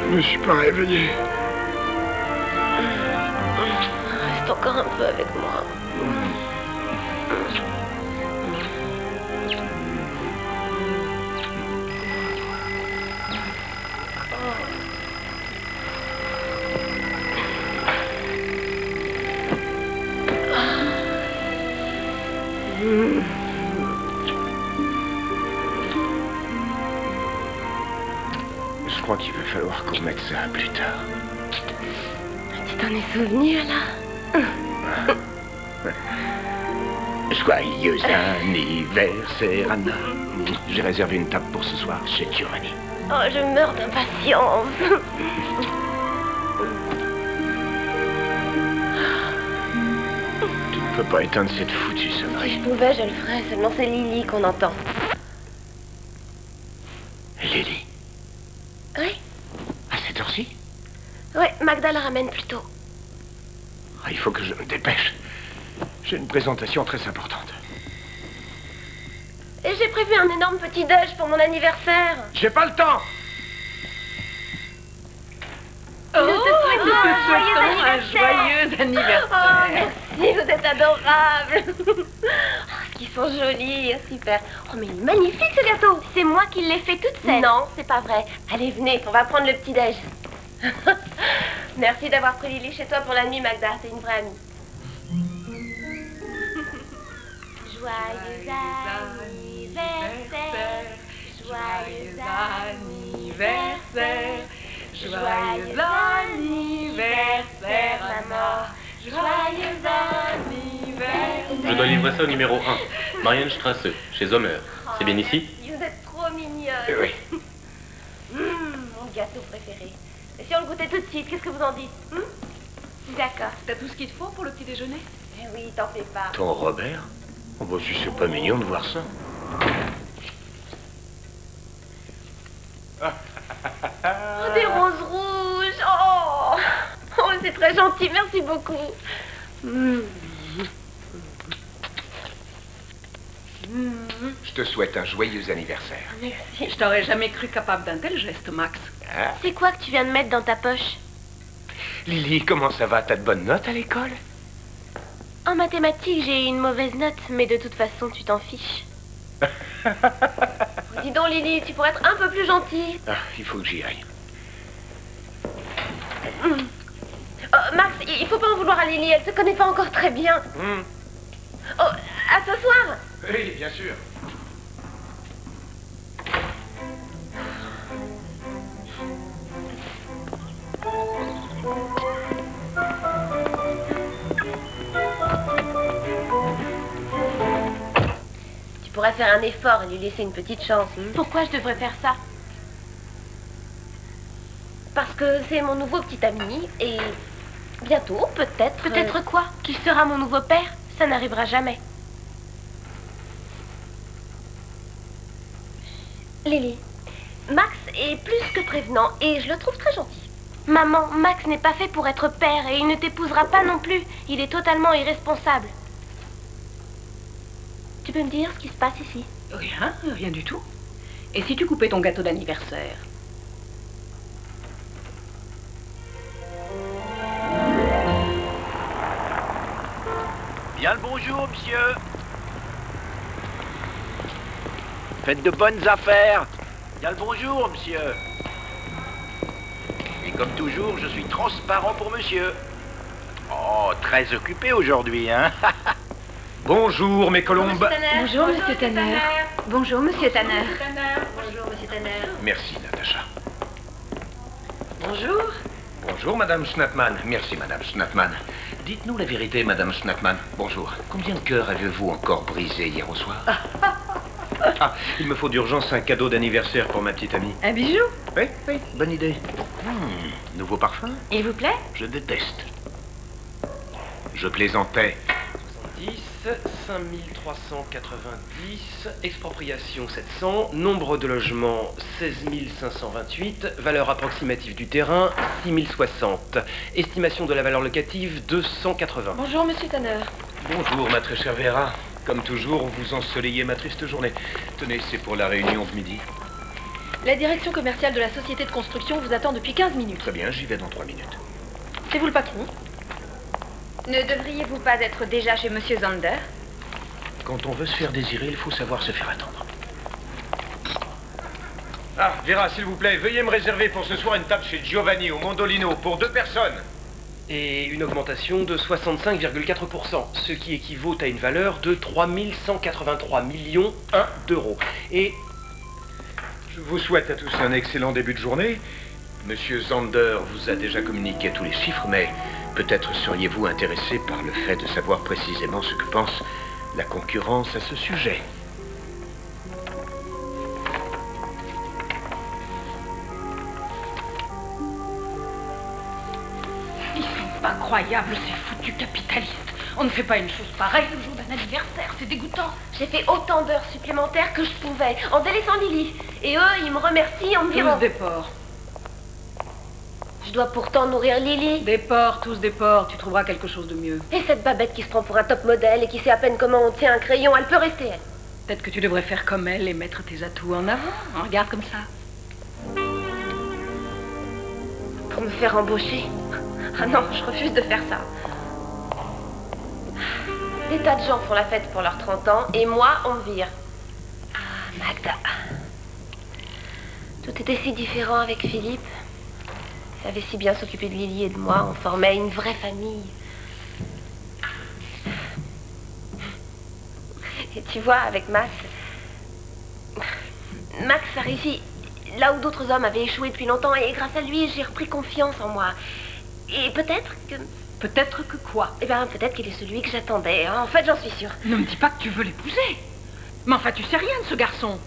Je me suis pas réveillé. Reste encore un peu avec moi. Je crois qu'il va falloir qu'on mette ça plus tard. Tu t'en es souvenu, là? Joyeux anniversaire, Anna. J'ai réservé une table pour ce soir chez Giovanni. Oh, je meurs d'impatience. Tu ne peux pas éteindre cette foutue Si sonnerie. je pouvais, je le ferais. Seulement, c'est Lily qu'on entend. Lily, Oui? à cette heure-ci? Oui, Magda la ramène plus tôt. Ah, il faut que je me dépêche. J'ai une présentation très importante. Et j'ai prévu un énorme petit déj pour mon anniversaire. J'ai pas le temps! Nous te souhaitons un joyeux anniversaire. Oh, merci, vous êtes adorables. Oh, qu'ils sont jolis, super. Oh, mais il est magnifique ce gâteau. C'est moi qui l'ai fait toute seule. Non, c'est pas vrai. Allez, venez, on va prendre le petit déj. Merci d'avoir pris Lily chez toi pour la nuit, Magda. T'es une vraie amie. Joyeux anniversaire. Joyeux anniversaire. Joyeux anniversaire, maman. Joyeux anniversaire. Je dois livrer ça au numéro 1, Marienstrasse, chez Homer. C'est bien ici? Vous êtes trop mignonne. Oui. Mon gâteau préféré. Et si on le goûtait tout de suite, qu'est-ce que vous en dites? D'accord. T'as tout ce qu'il te faut pour le petit déjeuner? Eh oui, t'en fais pas. Ton Robert? Oh, bah, si c'est pas mignon de voir ça. Oh, des roses rouges. Oh, c'est très gentil. Merci beaucoup. Je te souhaite un joyeux anniversaire. Merci. Je t'aurais jamais cru capable d'un tel geste, Max. Ah. C'est quoi que tu viens de mettre dans ta poche? Lily, comment ça va? T'as de bonnes notes à l'école? En mathématiques, j'ai eu une mauvaise note, mais de toute façon, tu t'en fiches. Dis donc, Lily, tu pourrais être un peu plus gentille. Ah, il faut que j'y aille. Max, il faut pas en vouloir à Lily, elle se connaît pas encore très bien. Oh, à ce soir. Oui, bien sûr. Tu pourrais faire un effort et lui laisser une petite chance. Pourquoi je devrais faire ça? Parce que c'est mon nouveau petit ami et bientôt, peut-être... Peut-être quoi? Qu'il sera mon nouveau père? Ça n'arrivera jamais. Lily, Max est plus que prévenant et je le trouve très gentil. Maman, Max n'est pas fait pour être père et il ne t'épousera pas non plus. Il est totalement irresponsable. Tu peux me dire ce qui se passe ici? Rien du tout. Et si tu coupais ton gâteau d'anniversaire? Bien le bonjour, monsieur. Faites de bonnes affaires. Bien le bonjour, monsieur. Et comme toujours, je suis transparent pour monsieur. Oh, très occupé aujourd'hui, hein? Bonjour, mes colombes. Bonjour, monsieur Tanner. Bonjour, monsieur Tanner. Bonjour, monsieur Tanner. Merci, Natacha. Bonjour. Bonjour, Madame Schnattmann. Merci, Madame Schnattmann. Dites-nous la vérité, Madame Schnattmann. Bonjour. Combien de cœurs avez-vous encore brisé hier au soir? Ah, il me faut d'urgence un cadeau d'anniversaire pour ma petite amie. Un bijou? Oui, oui, bonne idée. Nouveau parfum? Il vous plaît? Je déteste. Je plaisantais. 70, 5390, expropriation 700, nombre de logements 16 528, valeur approximative du terrain 6060, estimation de la valeur locative 280. Bonjour, monsieur Tanner. Bonjour, ma très chère Vera. Comme toujours, vous ensoleillez ma triste journée. Tenez, c'est pour la réunion de midi. La direction commerciale de la société de construction vous attend depuis 15 minutes. Très bien, j'y vais dans 3 minutes. C'est vous le patron? Ne devriez-vous pas être déjà chez Monsieur Zander? Quand on veut se faire désirer, il faut savoir se faire attendre. Ah, Vera, s'il vous plaît, veuillez me réserver pour ce soir une table chez Giovanni au Mondolino pour 2 personnes. Et une augmentation de 65,4%, ce qui équivaut à une valeur de 3183 millions d'euros. Et Je vous souhaite à tous un excellent début de journée. Monsieur Zander vous a déjà communiqué tous les chiffres, mais peut-être seriez-vous intéressé par le fait de savoir précisément ce que pense la concurrence à ce sujet. Ils sont pas croyables, ces foutus capitalistes. On ne fait pas une chose pareille le jour d'un anniversaire, c'est dégoûtant. J'ai fait autant d'heures supplémentaires que je pouvais, en délaissant Lily. Et eux, ils me remercient en me dirant... Tous des porcs. Je dois pourtant nourrir Lily. Des porcs, tous des porcs, tu trouveras quelque chose de mieux. Et cette babette qui se prend pour un top modèle et qui sait à peine comment on tient un crayon, elle peut rester, elle. Peut-être que tu devrais faire comme elle et mettre tes atouts en avant. Regarde comme ça. Pour me faire embaucher. Ah non, je refuse de faire ça. Des tas de gens font la fête pour leurs 30 ans et moi, on me vire. Ah, Magda. Tout était si différent avec Philippe. Il savait si bien s'occuper de Lily et de moi. On formait une vraie famille. Et tu vois, avec Max... Max a réussi là où d'autres hommes avaient échoué depuis longtemps. Et grâce à lui, j'ai repris confiance en moi. Et peut-être que... Peut-être que quoi? Eh bien, peut-être qu'il est celui que j'attendais. En fait, j'en suis sûre. Ne me dis pas que tu veux l'épouser. Mais enfin, tu sais rien de ce garçon.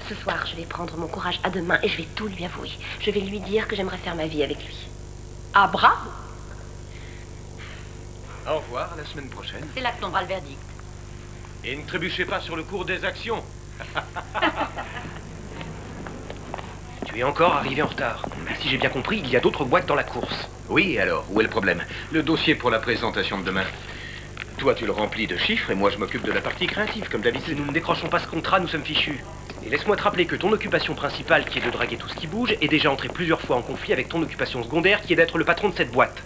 Ce soir, je vais prendre mon courage à deux mains et je vais tout lui avouer. Je vais lui dire que j'aimerais faire ma vie avec lui. Ah, bravo! Au revoir, à la semaine prochaine. C'est là que tombera le verdict. Et ne trébuchez pas sur le cours des actions. tu es encore arrivé en retard. Si j'ai bien compris, il y a d'autres boîtes dans la course. Oui, alors, où est le problème? Le dossier pour la présentation de demain. Toi, tu le remplis de chiffres et moi, je m'occupe de la partie créative, comme Si d'habitude. nous ne décrochons pas ce contrat, nous sommes fichus. Et laisse-moi te rappeler que ton occupation principale, qui est de draguer tout ce qui bouge, est déjà entrée plusieurs fois en conflit avec ton occupation secondaire, qui est d'être le patron de cette boîte.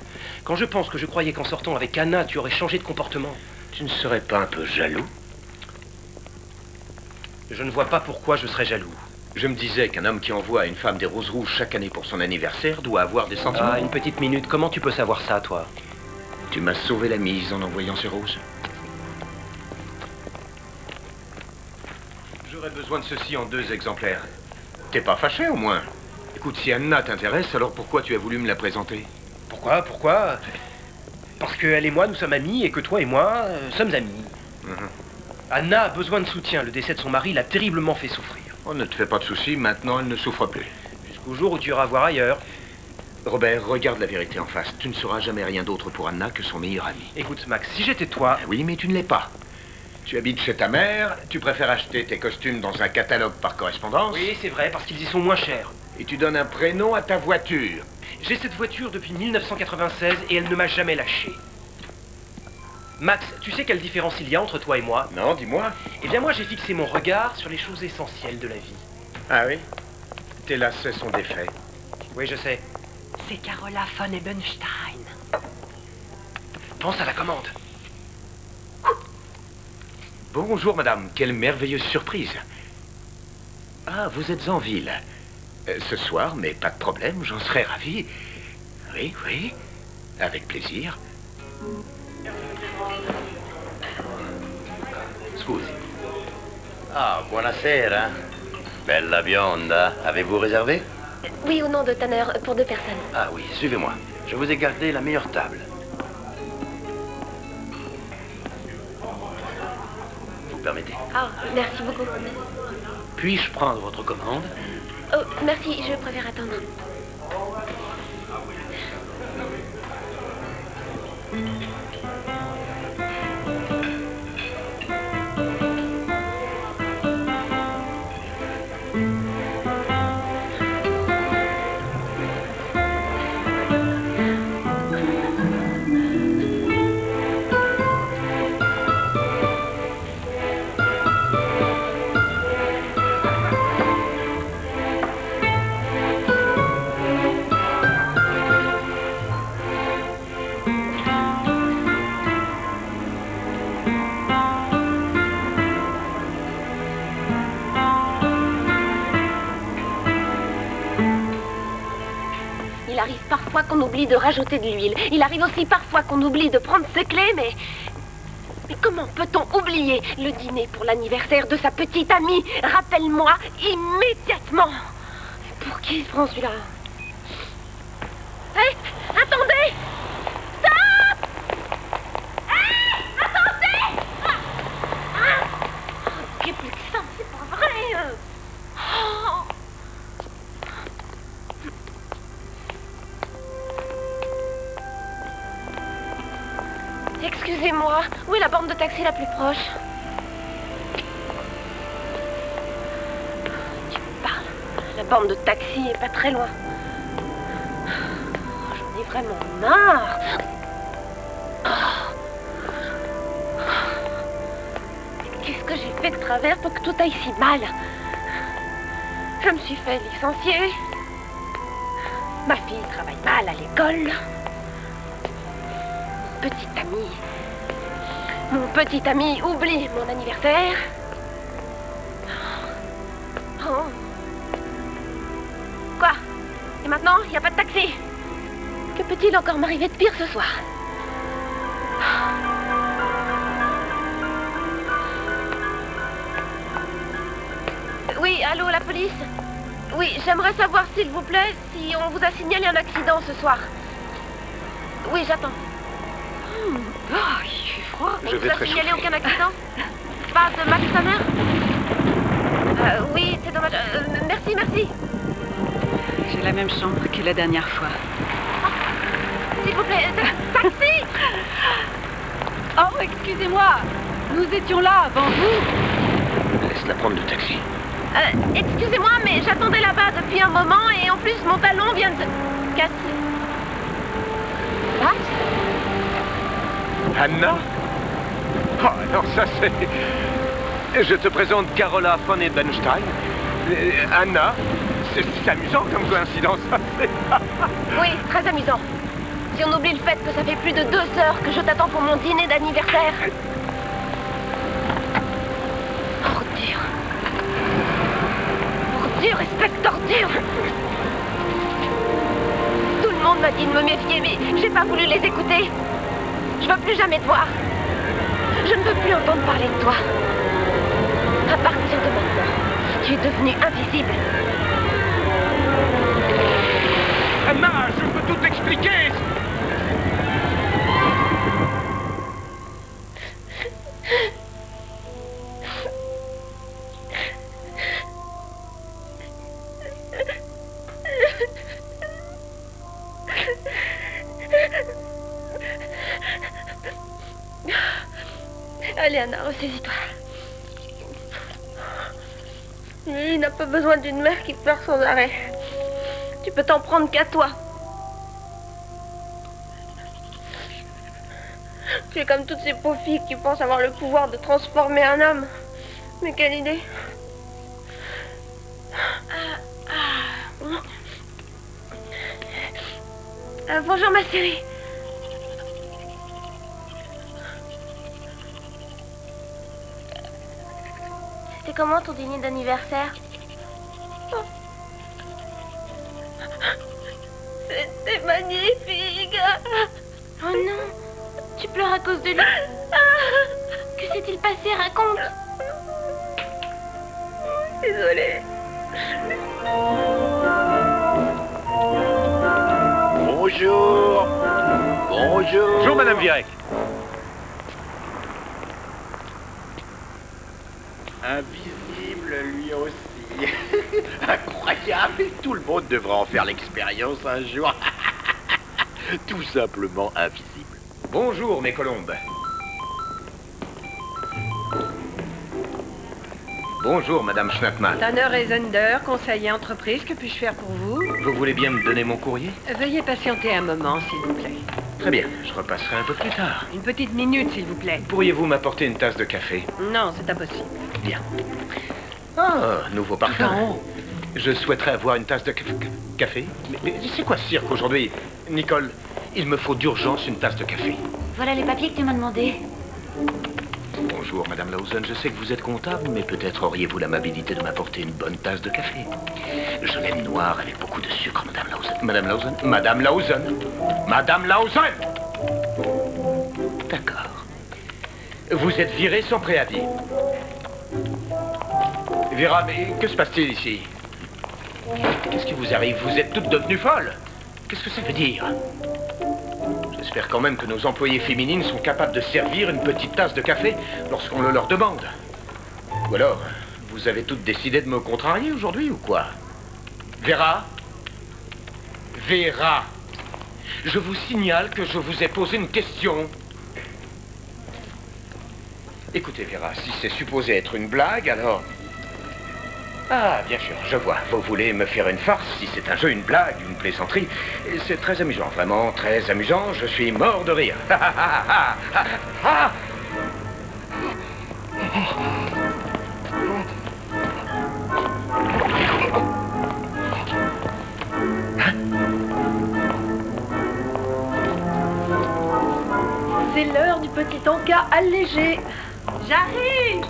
Quand je pense que je croyais qu'en sortant avec Anna, tu aurais changé de comportement, Tu ne serais pas un peu jaloux? je ne vois pas pourquoi je serais jaloux. Je me disais qu'un homme qui envoie à une femme des roses rouges chaque année pour son anniversaire doit avoir des sentiments. Ah, une petite minute, comment tu peux savoir ça, toi? Tu m'as sauvé la mise en envoyant ces roses. J'aurais besoin de ceci en 2 exemplaires. T'es pas fâché, au moins? Écoute, si Anna t'intéresse, alors pourquoi tu as voulu me la présenter? Pourquoi? Parce qu'elle et moi, nous sommes amis et que toi et moi, sommes amis. Anna a besoin de soutien. Le décès de son mari l'a terriblement fait souffrir. Oh, ne te fais pas de soucis, maintenant elle ne souffre plus. Jusqu'au jour où tu iras voir ailleurs. Robert, regarde la vérité en face. Tu ne seras jamais rien d'autre pour Anna que son meilleur ami. Écoute, Max, si j'étais toi... Ah oui, mais tu ne l'es pas. Tu habites chez ta mère, tu préfères acheter tes costumes dans un catalogue par correspondance. Oui, c'est vrai, parce qu'ils y sont moins chers. Et tu donnes un prénom à ta voiture. J'ai cette voiture depuis 1996 et elle ne m'a jamais lâché. Max, tu sais quelle différence il y a entre toi et moi? Non, dis-moi. Eh bien moi, j'ai fixé mon regard sur les choses essentielles de la vie. Ah oui? Tes lacets sont défaits. Oui, je sais. C'est Carola von Ebenstein. Pense à la commande. Bonjour, madame. Quelle merveilleuse surprise. Ah, vous êtes en ville. Ce soir, mais pas de problème, j'en serais ravi. Oui, oui. Avec plaisir. Scusi. Ah, buonasera. Bella bionda. Avez-vous réservé? Oui, au nom de Tanner, pour 2 personnes. Ah oui, suivez-moi. Je vous ai gardé la meilleure table. Vous permettez? Ah, merci beaucoup. Puis-je prendre votre commande? Oh, merci, je préfère attendre. arrive parfois qu'on oublie de rajouter de l'huile. Il arrive aussi parfois qu'on oublie de prendre ses clés, mais... Mais comment peut-on oublier le dîner pour l'anniversaire de sa petite amie? Rappelle-moi immédiatement. Pour qui se prend celui-là? Hé, attendez! Stop! Hé, attendez! C'est plus que ça, c'est pas vrai. Oh. Excusez-moi, où est la borne de taxi la plus proche? Tu me parles? La borne de taxi est pas très loin. Oh, j'en ai vraiment marre. Qu'est-ce que j'ai fait de travers pour que tout aille si mal? Je me suis fait licencier. Ma fille travaille mal à l'école. Mon petit ami oublie mon anniversaire. Oh. Quoi? Et maintenant, il n'y a pas de taxi? Que peut-il encore m'arriver de pire ce soir? Oui, allô, la police? Oui, j'aimerais savoir, s'il vous plaît, si on vous a signalé un accident ce soir. Oui, j'attends. Oh, il fait froid. On vous a signalé aucun accident? Pas de mal de sa mère? Oui, c'est dommage. Merci, merci. J'ai la même chambre que la dernière fois. S'il vous plaît, taxi! Oh, excusez-moi. Nous étions là avant vous. Laisse-la prendre le taxi. Excusez-moi, mais j'attendais là-bas depuis un moment et en plus mon talon vient de se casser. What? Anna? Oh, alors ça c'est... Je te présente Carola von Ebenstein. Anna, c'est amusant comme coïncidence. Oui, très amusant. Si on oublie le fait que ça fait plus de 2 heures que je t'attends pour mon dîner d'anniversaire. Ordure. Ordure, respecte ordure. Tout le monde m'a dit de me méfier, mais j'ai pas voulu les écouter. Je veux plus jamais te voir. Je ne veux plus entendre parler de toi. À partir de maintenant, tu es devenu invisible. Anna, je peux tout expliquer. Allez, Anna, ressaisis-toi. Il n'a pas besoin d'une mère qui pleure sans arrêt. Tu peux t'en prendre qu'à toi. Tu es comme toutes ces pauvres filles qui pensent avoir le pouvoir de transformer un homme. Mais quelle idée. Bonjour, ma chérie. C'était comment ton dîner d'anniversaire? C'était magnifique. Oh non, tu pleures à cause de lui. Que s'est-il passé? Raconte. Désolée. Bonjour. Bonjour. Bonjour, Madame Virek. Invisible, lui aussi. Incroyable. Tout le monde devrait en faire l'expérience un jour. Tout simplement invisible. Bonjour, mes colombes. Bonjour, Madame Schnattmann. Tanner et Zender, conseiller entreprise, que puis-je faire pour vous? Vous voulez bien me donner mon courrier? Veuillez patienter un moment, s'il vous plaît. Très bien, je repasserai un peu plus tard. Une petite minute, s'il vous plaît. Pourriez-vous m'apporter une tasse de café? Non, c'est impossible. Bien. Ah, nouveau parfum. Non. Je souhaiterais avoir une tasse de café. Mais c'est quoi ce cirque aujourd'hui? Nicole, il me faut d'urgence une tasse de café. Voilà les papiers que tu m'as demandé. Bonjour, Madame Lawson. Je sais que vous êtes comptable, mais peut-être auriez-vous l'amabilité de m'apporter une bonne tasse de café. Je l'aime noir avec beaucoup de sucre, Madame Lawson. Madame Lawson? Madame Lawson? Madame Lawson! D'accord. Vous êtes virée sans préavis. Vera, mais que se passe-t-il ici? Qu'est-ce qui vous arrive? Vous êtes toutes devenues folles. Qu'est-ce que ça veut dire? J'espère quand même que nos employées féminines sont capables de servir une petite tasse de café lorsqu'on le leur demande. Ou alors, vous avez toutes décidé de me contrarier aujourd'hui ou quoi? Vera? Vera! Je vous signale que je vous ai posé une question. Écoutez, Vera, si c'est supposé être une blague, alors... Ah, bien sûr, je vois. Vous voulez me faire une farce, si c'est un jeu, une blague, une plaisanterie. C'est très amusant, vraiment très amusant. Je suis mort de rire. C'est l'heure du petit encas allégé. J'arrive!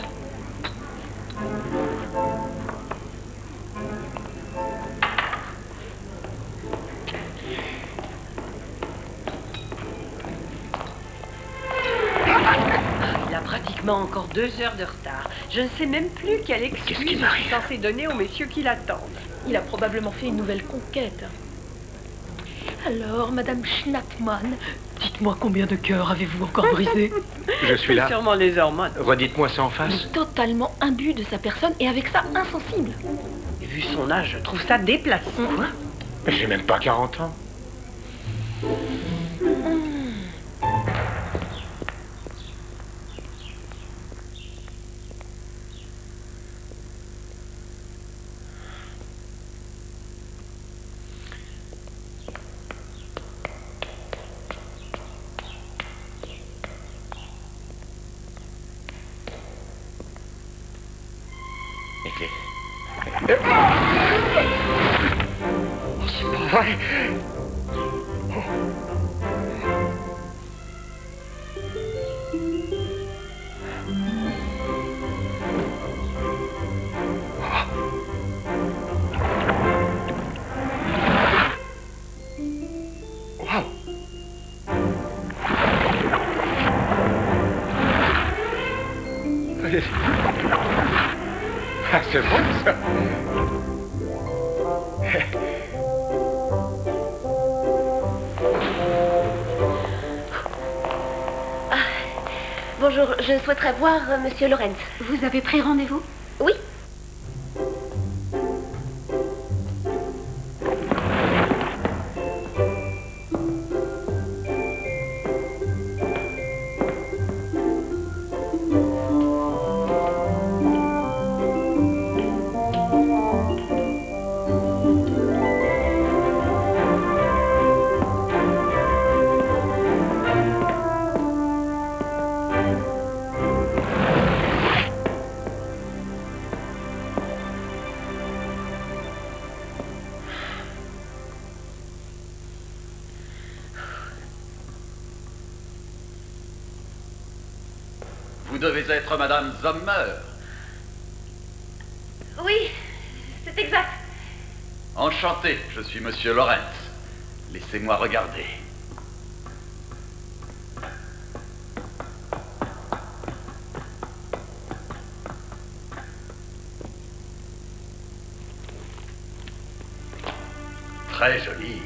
Il a pratiquement encore 2 heures de retard. Je ne sais même plus quelle excuse Qu'est-ce qui je m'arrive? suis censée donner aux messieurs qui l'attendent. Il a probablement fait une nouvelle conquête. Alors, Madame Schnattmann, dites-moi combien de cœurs avez-vous encore brisé? Je suis là. Sûrement les hormones. Redites-moi ça en Il face. est totalement imbu de sa personne et avec ça insensible. Vu son âge, je trouve ça déplacé. Quoi? J'ai même pas 40 ans. Les clés. C'est pas vrai. Wow. Ah, c'est bon, ça. Bonjour, je souhaiterais voir Monsieur Lorenz. Vous avez pris rendez-vous? Oui? Vous devez être Madame Sommer. Oui, c'est exact. Enchanté, je suis Monsieur Lorenz. Laissez-moi regarder. Très joli.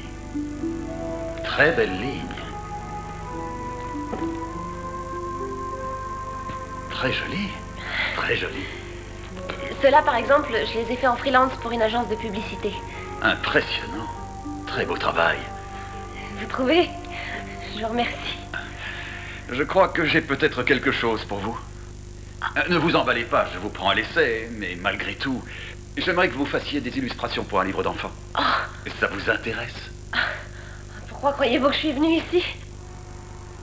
Très belle ligne. Très joli. Très joli. Ceux-là, par exemple, je les ai faits en freelance pour une agence de publicité. Impressionnant. Très beau travail. Vous trouvez? Je vous remercie. Je crois que j'ai peut-être quelque chose pour vous. Ne vous emballez pas, je vous prends à l'essai, mais malgré tout, j'aimerais que vous fassiez des illustrations pour un livre d'enfants. Ça vous intéresse? Pourquoi croyez-vous que je suis venue ici?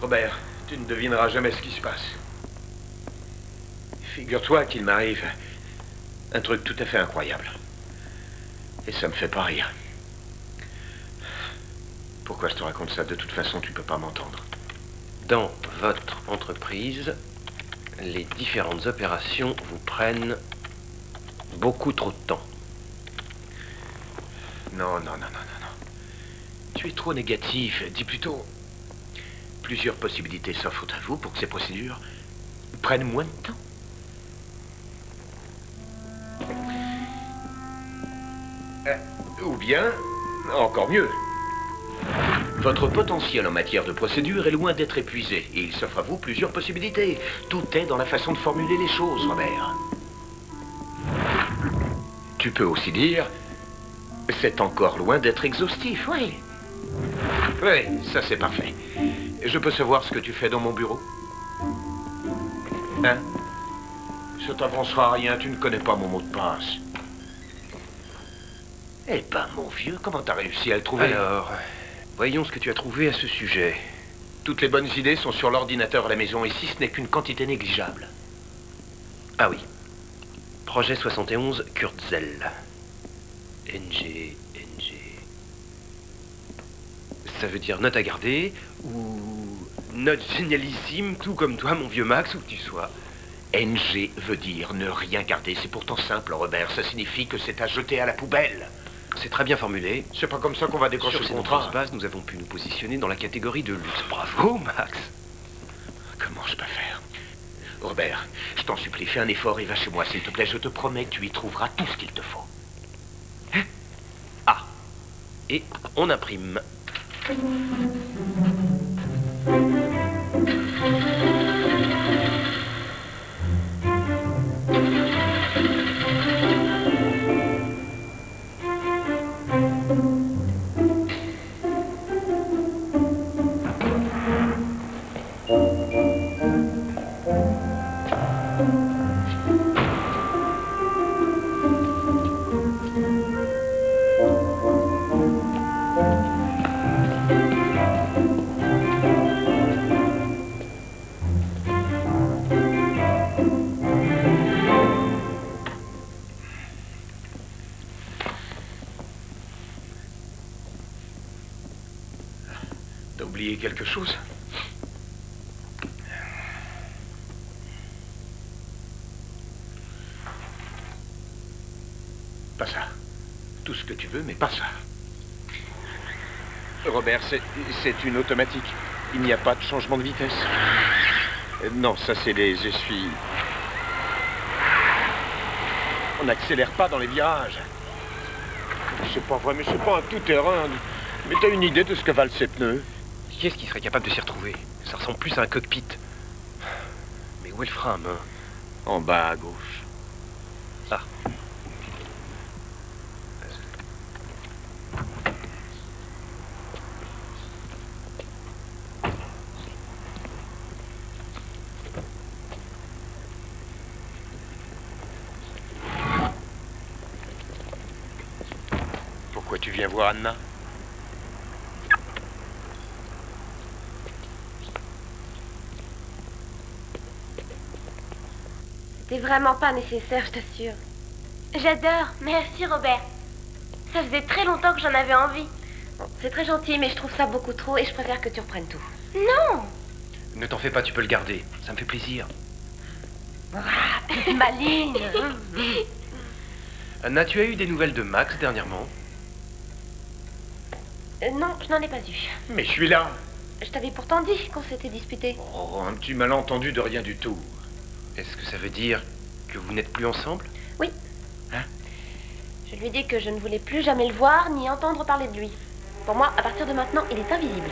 Robert, tu ne devineras jamais ce qui se passe. Figure-toi qu'il m'arrive un truc tout à fait incroyable. Et ça me fait pas rire. Pourquoi je te raconte ça? De toute façon, tu peux pas m'entendre. Dans votre entreprise, Les différentes opérations vous prennent beaucoup trop de temps. Non. Tu es trop négatif. Dis plutôt... Plusieurs possibilités s'offrent à vous pour que ces procédures prennent moins de temps. Ou bien, encore mieux, votre potentiel en matière de procédure est loin d'être épuisé et il s'offre à vous plusieurs possibilités. Tout est dans la façon de formuler les choses, Robert. Tu peux aussi dire, c'est encore loin d'être exhaustif, oui. Oui, ça c'est parfait. Je peux savoir ce que tu fais dans mon bureau? Hein? Ça t'avancera à rien, tu ne connais pas mon mot de passe. Eh ben, mon vieux, comment t'as réussi à le trouver? Alors, voyons ce que tu as trouvé à ce sujet. Toutes les bonnes idées sont sur l'ordinateur à la maison, ici ce n'est qu'une quantité négligeable. Ah oui. Projet 71, Kurtzel. NG. Ça veut dire note à garder, ou note génialissime, tout comme toi, mon vieux Max, où que tu sois. NG veut dire ne rien garder, c'est pourtant simple, Robert. Ça signifie que c'est à jeter à la poubelle. C'est très bien formulé. C'est pas comme ça qu'on va décrocher Sur le ces contrat. nombreuses bases, nous avons pu nous positionner dans la catégorie de luxe. Bravo, Max. Comment je peux faire? Robert, je t'en supplie, fais un effort et va chez moi, s'il te plaît. Je te promets que tu y trouveras tout ce qu'il te faut. Ah. Et on imprime. T'as oublié quelque chose? Pas ça. Tout ce que tu veux, mais pas ça. Robert, c'est une automatique. Il n'y a pas de changement de vitesse. Non, ça c'est les essuies. On n'accélère pas dans les virages. C'est pas vrai, mais c'est pas un tout-terrain. Mais t'as une idée de ce que valent ces pneus? Qui est-ce qui serait capable de s'y retrouver? Ça ressemble plus à un cockpit. Mais où est le frein à main? En bas à gauche. Ah. Pourquoi tu viens voir Anna? C'est vraiment pas nécessaire, je t'assure. J'adore. Merci, Robert. Ça faisait très longtemps que j'en avais envie. Bon, c'est très gentil, mais je trouve ça beaucoup trop et je préfère que tu reprennes tout. Non. Ne t'en fais pas, tu peux le garder. Ça me fait plaisir. Maligne. Anna, tu as eu des nouvelles de Max dernièrement? Non, je n'en ai pas eu. Mais je suis là. Je t'avais pourtant dit qu'on s'était disputé. Oh, un petit malentendu de rien du tout. Est-ce que ça veut dire que vous n'êtes plus ensemble? Oui. Hein? Je lui ai dit que je ne voulais plus jamais le voir ni entendre parler de lui. Pour moi, à partir de maintenant, il est invisible.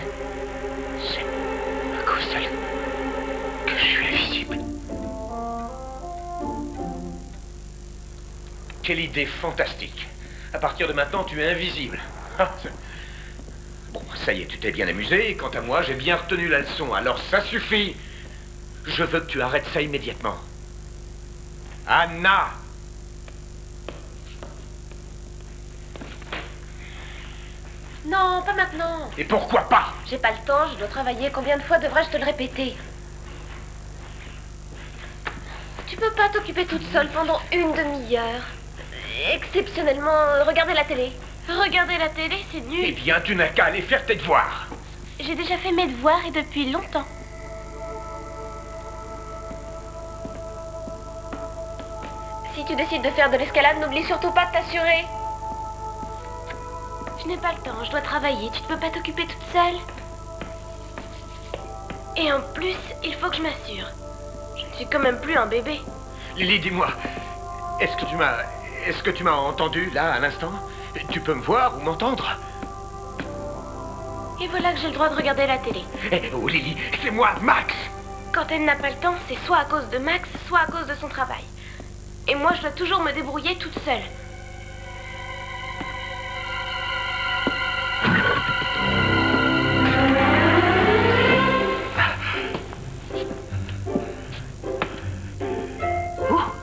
C'est à cause d'elle que je suis invisible. Quelle idée fantastique. À partir de maintenant, tu es invisible. Bon, ça y est, tu t'es bien amusé. Et quant à moi, j'ai bien retenu la leçon. Alors ça suffit. Je veux que tu arrêtes ça immédiatement. Anna! Non, pas maintenant. Et pourquoi pas? J'ai pas le temps, je dois travailler. Combien de fois devrais-je te le répéter? Tu peux pas t'occuper toute seule pendant une demi-heure. Exceptionnellement, regarder la télé. Regarder la télé, c'est nul. Eh bien, tu n'as qu'à aller faire tes devoirs. J'ai déjà fait mes devoirs et depuis longtemps. Si tu décides de faire de l'escalade, n'oublie surtout pas de t'assurer. Je n'ai pas le temps, je dois travailler. Tu ne peux pas t'occuper toute seule. Et en plus, il faut que je m'assure. Je ne suis quand même plus un bébé. Lily, dis-moi, est-ce que tu m'as entendu, là, à l'instant? Tu peux me voir ou m'entendre? Et voilà que j'ai le droit de regarder la télé. Eh, oh Lily, c'est moi, Max! Quand elle n'a pas le temps, c'est soit à cause de Max, soit à cause de son travail. Et moi, je dois toujours me débrouiller toute seule.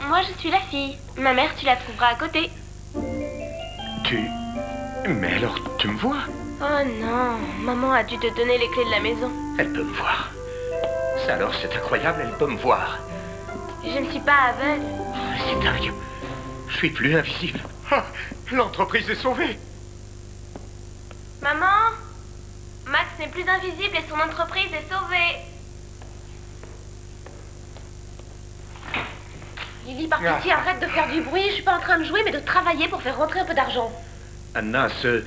Moi, je suis la fille. Ma mère, tu la trouveras à côté. Mais alors, tu me vois? Oh non, maman a dû te donner les clés de la maison. Elle peut me voir. Ça alors, c'est incroyable, elle peut me voir. Je ne suis pas aveugle. C'est dingue. Je suis plus invisible. Ah, l'entreprise est sauvée. Maman, Max n'est plus invisible et son entreprise est sauvée. Lily, par pitié, arrête de faire du bruit. Je suis pas en train de jouer, mais de travailler pour faire rentrer un peu d'argent. Anna, ce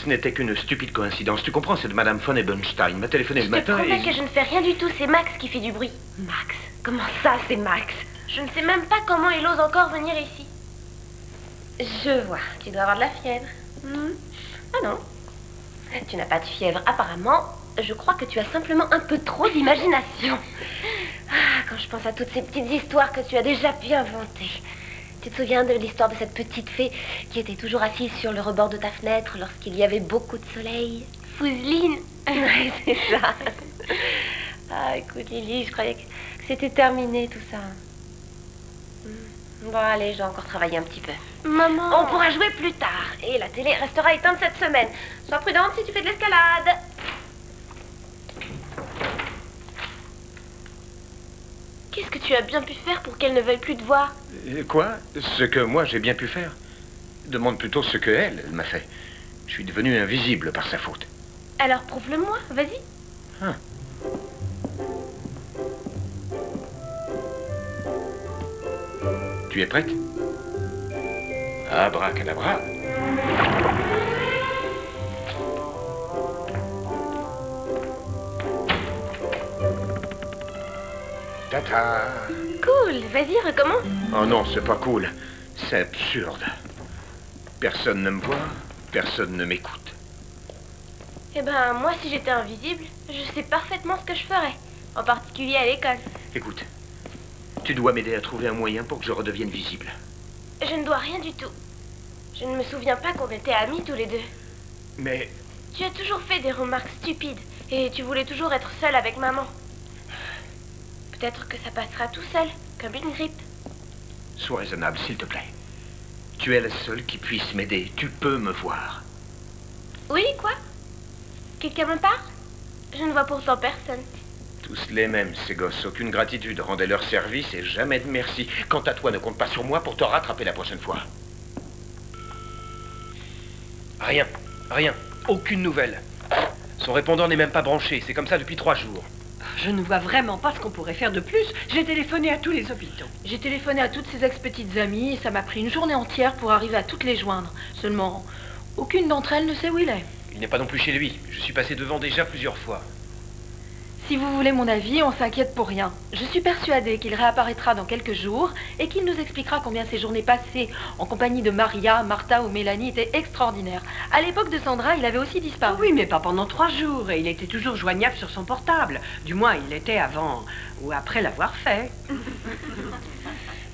n'était qu'une stupide coïncidence. Tu comprends, cette Madame von Ebenstein m'a téléphoné le matin Je te promets et... que je ne fais rien du tout. C'est Max qui fait du bruit. Max? Comment ça, c'est Max? Je ne sais même pas comment il ose encore venir ici. Je vois. Tu dois avoir de la fièvre. Ah non. Tu n'as pas de fièvre. Apparemment, je crois que tu as simplement un peu trop d'imagination. Ah, quand je pense à toutes ces petites histoires que tu as déjà pu inventer. Tu te souviens de l'histoire de cette petite fée qui était toujours assise sur le rebord de ta fenêtre lorsqu'il y avait beaucoup de soleil? Fouseline. Ouais, c'est ça. Ah, écoute, Lily, je croyais que c'était terminé tout ça. Bon, allez, je vais encore travailler un petit peu. Maman! On pourra jouer plus tard. Et la télé restera éteinte cette semaine. Sois prudente si tu fais de l'escalade. Qu'est-ce que tu as bien pu faire pour qu'elle ne veuille plus te voir? Quoi? Ce que moi j'ai bien pu faire? Demande plutôt ce que elle m'a fait. Je suis devenu invisible par sa faute. Alors prouve-le-moi, vas-y. Ah. Tu es prête? Abracadabra. Tata. Cool, vas-y, recommence. Oh non, c'est pas cool. C'est absurde. Personne ne me voit, personne ne m'écoute. Eh ben, moi, si j'étais invisible, je sais parfaitement ce que je ferais. En particulier à l'école. Écoute, tu dois m'aider à trouver un moyen pour que je redevienne visible. Je ne dois rien du tout. Je ne me souviens pas qu'on était amis tous les deux. Mais Tu as toujours fait des remarques stupides. Et tu voulais toujours être seule avec maman. Peut-être que ça passera tout seul, comme une grippe. sois raisonnable, s'il te plaît. Tu es la seule qui puisse m'aider. Tu peux me voir. Oui, quoi? Quelqu'un me parle? Je ne vois pourtant personne. Tous les mêmes, ces gosses. Aucune gratitude. Rendez leur service et jamais de merci. Quant à toi, ne compte pas sur moi pour te rattraper la prochaine fois. Rien. Aucune nouvelle. Son répondant n'est même pas branché. C'est comme ça depuis 3 jours. Je ne vois vraiment pas ce qu'on pourrait faire de plus. J'ai téléphoné à tous les hôpitaux. J'ai téléphoné à toutes ses ex-petites amies et ça m'a pris une journée entière pour arriver à toutes les joindre. Seulement, aucune d'entre elles ne sait où il est. Il n'est pas non plus chez lui. Je suis passé devant déjà plusieurs fois. Si vous voulez mon avis, on s'inquiète pour rien. Je suis persuadée qu'il réapparaîtra dans quelques jours et qu'il nous expliquera combien ses journées passées en compagnie de Maria, Martha ou Mélanie étaient extraordinaires. À l'époque de Sandra, il avait aussi disparu. Oui, mais pas pendant 3 jours. Et il était toujours joignable sur son portable. Du moins, il l'était avant ou après l'avoir fait.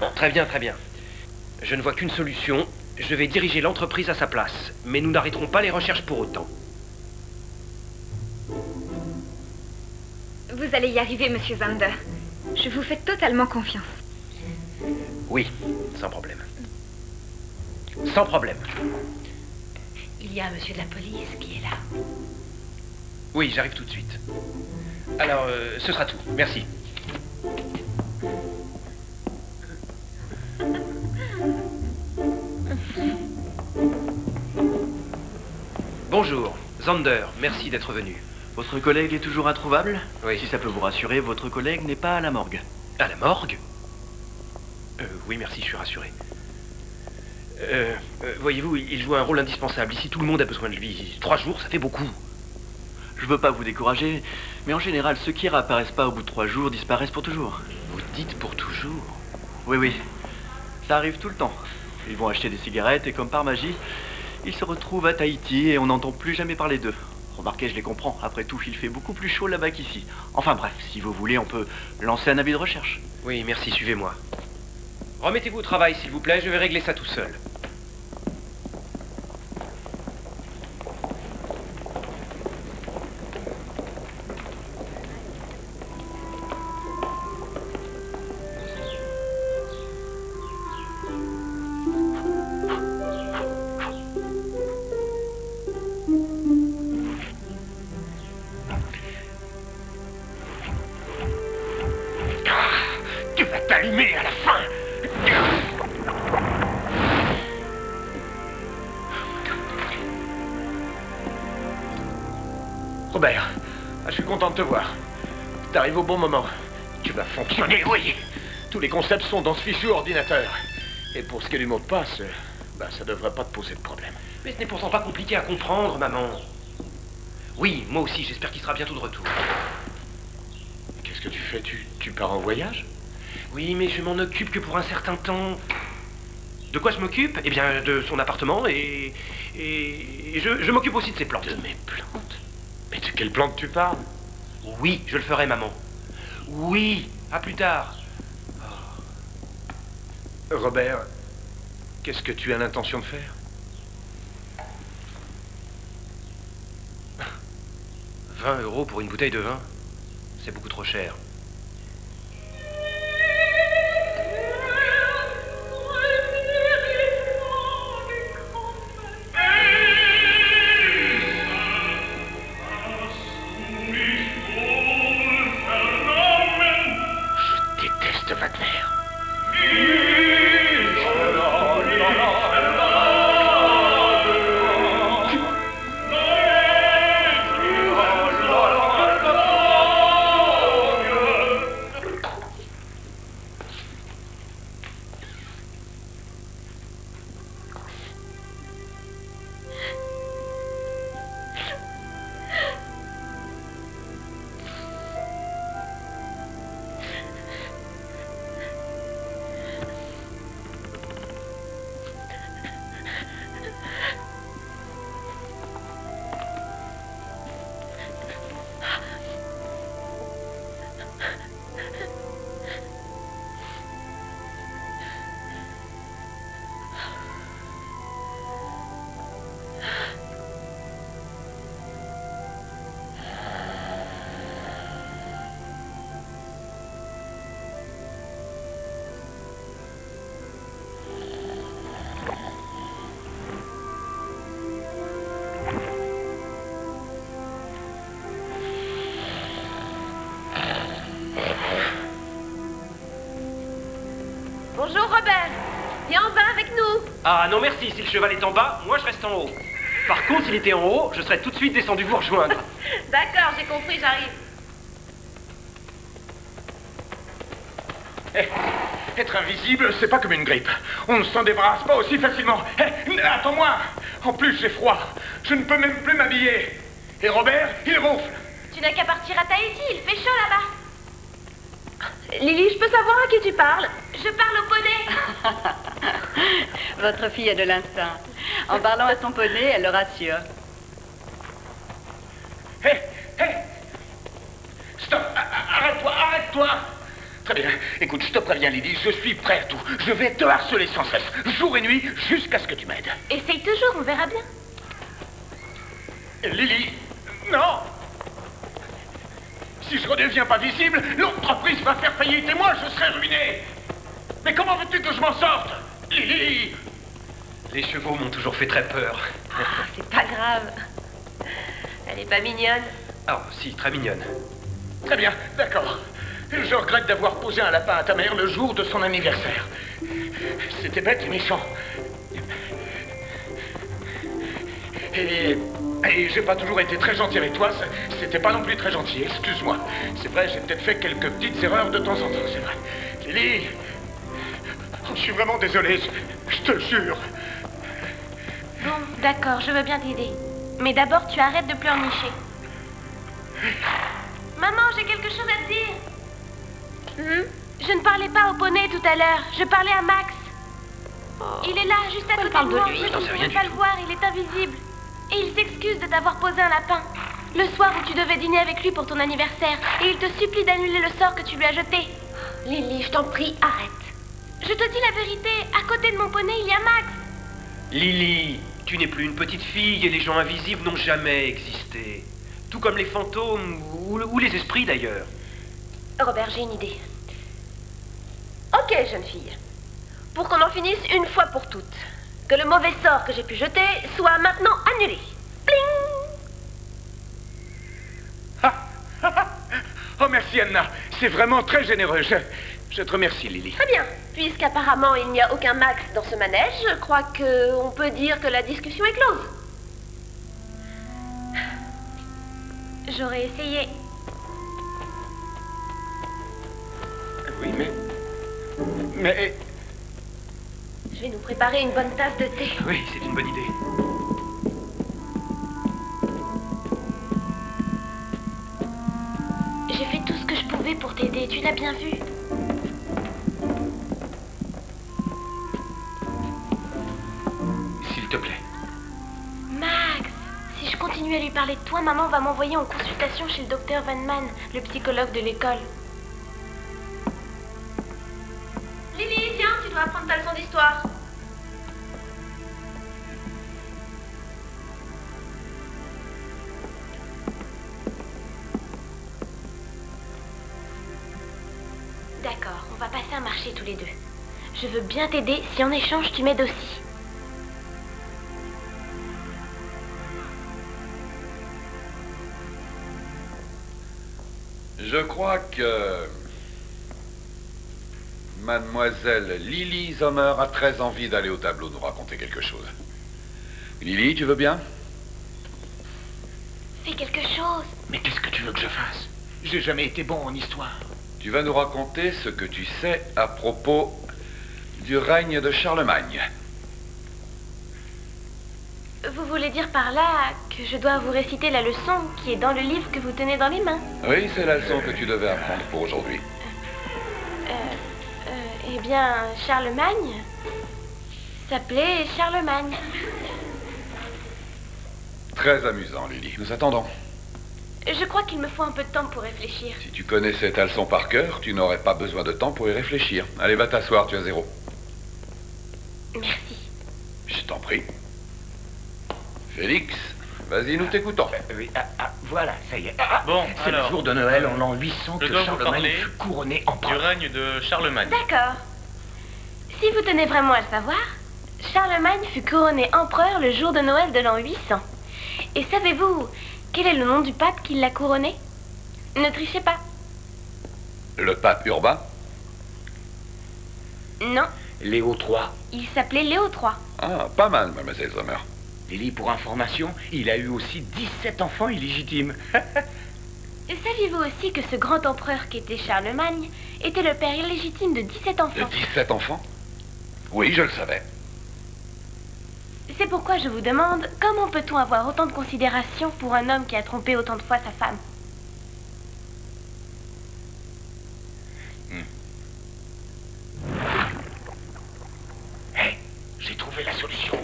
Bon, très bien. Je ne vois qu'une solution. Je vais diriger l'entreprise à sa place. Mais nous n'arrêterons pas les recherches pour autant. Vous allez y arriver, monsieur Zander. Je vous fais totalement confiance. Oui, sans problème. Sans problème. Il y a un monsieur de la police qui est là. Oui, j'arrive tout de suite. Alors, ce sera tout. Merci. Bonjour, Zander, merci d'être venu. Votre collègue est toujours introuvable? Oui. Si ça peut vous rassurer, votre collègue n'est pas à la morgue. À la morgue? Oui, merci, je suis rassuré. Voyez-vous, il joue un rôle indispensable. Ici, tout le monde a besoin de lui. 3 jours, ça fait beaucoup. Je veux pas vous décourager, mais en général, ceux qui réapparaissent pas au bout de 3 jours disparaissent pour toujours. Vous dites pour toujours? Oui, oui. Ça arrive tout le temps. Ils vont acheter des cigarettes et comme par magie, ils se retrouvent à Tahiti et on n'entend plus jamais parler d'eux. Remarquez, je les comprends. Après tout, il fait beaucoup plus chaud là-bas qu'ici. Enfin bref, si vous voulez, on peut lancer un avis de recherche. Oui, merci, suivez-moi. Remettez-vous au travail, s'il vous plaît, je vais régler ça tout seul. Tu vas t'allumer à la fin. Robert, je suis content de te voir. T'arrives au bon moment. Tu vas fonctionner, oui. Tous les concepts sont dans ce fichu ordinateur. Et pour ce qui est du mot de passe, ça devrait pas te poser de problème. Mais ce n'est pourtant pas compliqué à comprendre, maman. Oui, moi aussi, j'espère qu'il sera bientôt de retour. Qu'est-ce que tu fais? Tu pars en voyage? Oui, mais je m'en occupe que pour un certain temps. De quoi je m'occupe? Eh bien, de son appartement et je m'occupe aussi de ses plantes. De mes plantes? Mais de quelles plantes tu parles? Oui, je le ferai, maman. Oui, à plus tard. Robert, qu'est-ce que tu as l'intention de faire? 20 € pour une bouteille de vin? C'est beaucoup trop cher. Je déteste Wagner. Bonjour Robert, viens en bas avec nous. Ah non merci, si le cheval est en bas, moi je reste en haut. Par contre, s'il était en haut, je serais tout de suite descendu vous rejoindre. D'accord, j'ai compris, j'arrive. Être invisible, c'est pas comme une grippe. On ne s'en débarrasse pas aussi facilement. Attends-moi. En plus, j'ai froid. Je ne peux même plus m'habiller. Et Robert, il ronfle. Tu n'as qu'à partir à Tahiti, il fait chaud là-bas. Lily, je peux savoir à qui tu parles? Je parle au poney. Votre fille a de l'instinct. En parlant à son poney, elle le rassure. Hé, stop, arrête-toi. Très bien. Écoute, je te préviens, Lily, je suis prêt à tout. Je vais te harceler sans cesse, jour et nuit, jusqu'à ce que tu m'aides. Essaye toujours, on verra bien. Lily, non. Si je redeviens pas visible, l'entreprise va faire faillite et moi, je serai ruiné. Mais comment veux-tu que je m'en sorte, Lily? Les chevaux m'ont toujours fait très peur. C'est pas grave. Elle est pas mignonne. Ah, si, très mignonne. Très bien, d'accord. Je regrette d'avoir posé un lapin à ta mère le jour de son anniversaire. C'était bête et méchant. Et j'ai pas toujours été très gentil avec toi, c'était pas non plus très gentil, excuse-moi. C'est vrai, j'ai peut-être fait quelques petites erreurs de temps en temps, c'est vrai. Lily, je suis vraiment désolé, je te le jure. D'accord, je veux bien t'aider. Mais d'abord, tu arrêtes de pleurnicher. Maman, j'ai quelque chose à te dire. Je ne parlais pas au poney tout à l'heure. Je parlais à Max. Il est là, juste à côté de moi. lui. J'en sais Je ne rien peux pas du le tout. voir, il est invisible. Et il s'excuse de t'avoir posé un lapin. Le soir où tu devais dîner avec lui pour ton anniversaire. Et il te supplie d'annuler le sort que tu lui as jeté. Lily, je t'en prie, arrête. Je te dis la vérité, à côté de mon poney, il y a Max. Lily, tu n'es plus une petite fille et les gens invisibles n'ont jamais existé. Tout comme les fantômes ou les esprits d'ailleurs. Robert, j'ai une idée. Ok, jeune fille. Pour qu'on en finisse une fois pour toutes, que le mauvais sort que j'ai pu jeter soit maintenant annulé. Oh, merci, Anna. C'est vraiment très généreux. Je te remercie, Lily. Très bien. Puisqu'apparemment il n'y a aucun Max dans ce manège, je crois qu'on peut dire que la discussion est close. J'aurais essayé. Oui, mais... Je vais nous préparer une bonne tasse de thé. Oui, c'est une bonne idée. J'ai fait tout ce que je pouvais pour t'aider, tu l'as bien vu. S'il te plaît. Max, si je continue à lui parler de toi, maman va m'envoyer en consultation chez le docteur Van Man, le psychologue de l'école. Lily, tiens, tu dois apprendre ta leçon d'histoire. D'accord, on va passer un marché tous les deux. Je veux bien t'aider si en échange tu m'aides aussi. Je crois que Mademoiselle Lily Sommer a très envie d'aller au tableau nous raconter quelque chose. Lily, tu veux bien? Fais quelque chose. Mais qu'est-ce que tu veux que je fasse? J'ai jamais été bon en histoire. Tu vas nous raconter ce que tu sais à propos du règne de Charlemagne. Vous voulez dire par là que je dois vous réciter la leçon qui est dans le livre que vous tenez dans les mains? Oui, c'est la leçon que tu devais apprendre pour aujourd'hui. Eh bien, Charlemagne s'appelait Charlemagne. Très amusant, Lily. Nous attendons. Je crois qu'il me faut un peu de temps pour réfléchir. Si tu connaissais ta leçon par cœur, tu n'aurais pas besoin de temps pour y réfléchir. Allez, va t'asseoir, tu as 0. Merci. Je t'en prie. Félix, vas-y, nous t'écoutons. Oui, voilà, ça y est. Bon, C'est le alors, jour de Noël en l'an 800 je que dois vous Charlemagne parler fut couronné du empereur. règne de Charlemagne. D'accord. Si vous tenez vraiment à le savoir, Charlemagne fut couronné empereur le jour de Noël de l'an 800. Et savez-vous quel est le nom du pape qui l'a couronné? Ne trichez pas. Le pape Urbain? Non, Léo III. il s'appelait Léo III. Ah, pas mal, mademoiselle Sommer. Lily, pour information, il a eu aussi 17 enfants illégitimes. Saviez-vous aussi que ce grand empereur qu'était Charlemagne était le père illégitime de 17 De enfants? 17 enfants? Oui, je le savais. C'est pourquoi je vous demande, comment peut-on avoir autant de considération pour un homme qui a trompé autant de fois sa femme? Hé, j'ai trouvé la solution.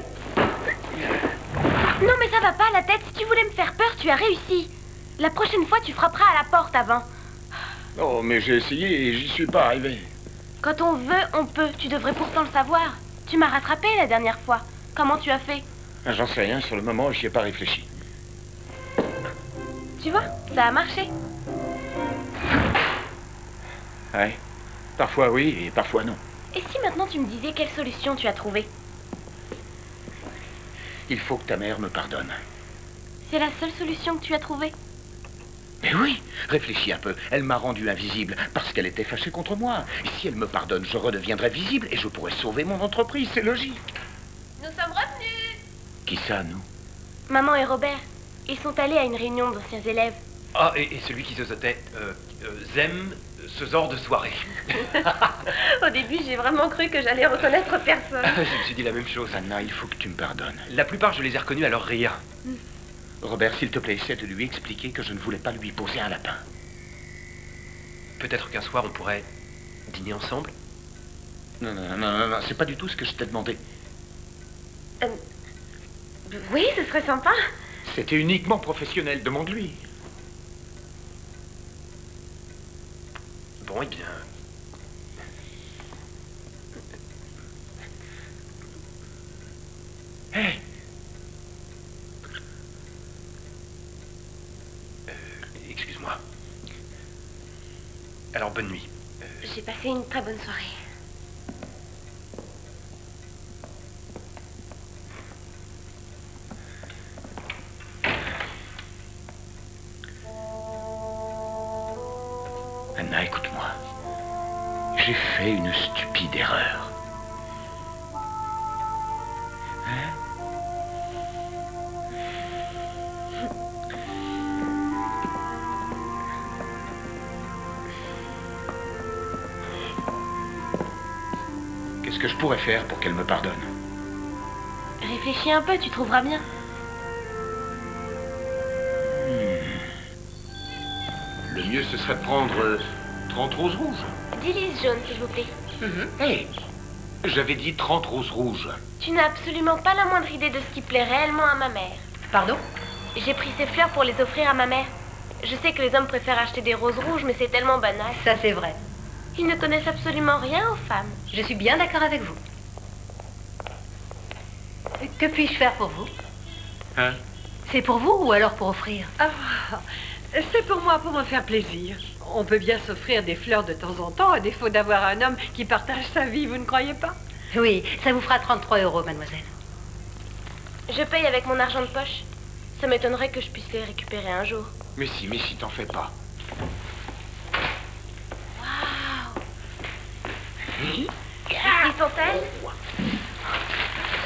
Non mais ça va pas la tête, si tu voulais me faire peur, tu as réussi. La prochaine fois, tu frapperas à la porte avant. Oh, mais j'ai essayé et j'y suis pas arrivé. Quand on veut, on peut. Tu devrais pourtant le savoir. Tu m'as rattrapé la dernière fois. Comment tu as fait? J'en sais rien, sur le moment, j'y ai pas réfléchi. Tu vois, ça a marché. Ouais. Parfois oui et parfois non. Et si maintenant tu me disais quelle solution tu as trouvée? Il faut que ta mère me pardonne. C'est la seule solution que tu as trouvée? Mais oui, réfléchis un peu. Elle m'a rendu invisible parce qu'elle était fâchée contre moi. Si elle me pardonne, je redeviendrai visible et je pourrai sauver mon entreprise, c'est logique. Nous sommes revenus. Qui ça, nous? Maman et Robert, ils sont allés à une réunion d'anciens élèves. Ah, et celui qui aiment ce genre de soirée. Au début, j'ai vraiment cru que j'allais reconnaître personne. Je me suis dit la même chose. Anna, il faut que tu me pardonnes. La plupart, je les ai reconnus à leur rire. Robert, s'il te plaît, essaie de lui expliquer que je ne voulais pas lui poser un lapin. Peut-être qu'un soir, on pourrait dîner ensemble? Non, c'est pas du tout ce que je t'ai demandé. Oui, ce serait sympa. C'était uniquement professionnel, demande-lui. Bon, eh bien... Hé! Excuse-moi. Alors, bonne nuit. J'ai passé une très bonne soirée. Anna, écoute-moi. J'ai fait une stupide erreur. Hein? Qu'est-ce que je pourrais faire pour qu'elle me pardonne? Réfléchis un peu, tu trouveras bien. Le mieux, ce serait de prendre 30 roses rouges. 10 lys jaunes, s'il vous plaît. Hé, j'avais dit 30 roses rouges. Tu n'as absolument pas la moindre idée de ce qui plaît réellement à ma mère. Pardon? J'ai pris ces fleurs pour les offrir à ma mère. Je sais que les hommes préfèrent acheter des roses rouges, mais c'est tellement banal. Ça, c'est vrai. Ils ne connaissent absolument rien aux femmes. Je suis bien d'accord avec vous. Que puis-je faire pour vous? Hein? C'est pour vous ou alors pour offrir? C'est pour moi, pour me faire plaisir. On peut bien s'offrir des fleurs de temps en temps, à défaut d'avoir un homme qui partage sa vie, vous ne croyez pas? Oui, ça vous fera 33 €, mademoiselle. Je paye avec mon argent de poche. Ça m'étonnerait que je puisse les récupérer un jour. Mais si, t'en fais pas. Qui sont-elles?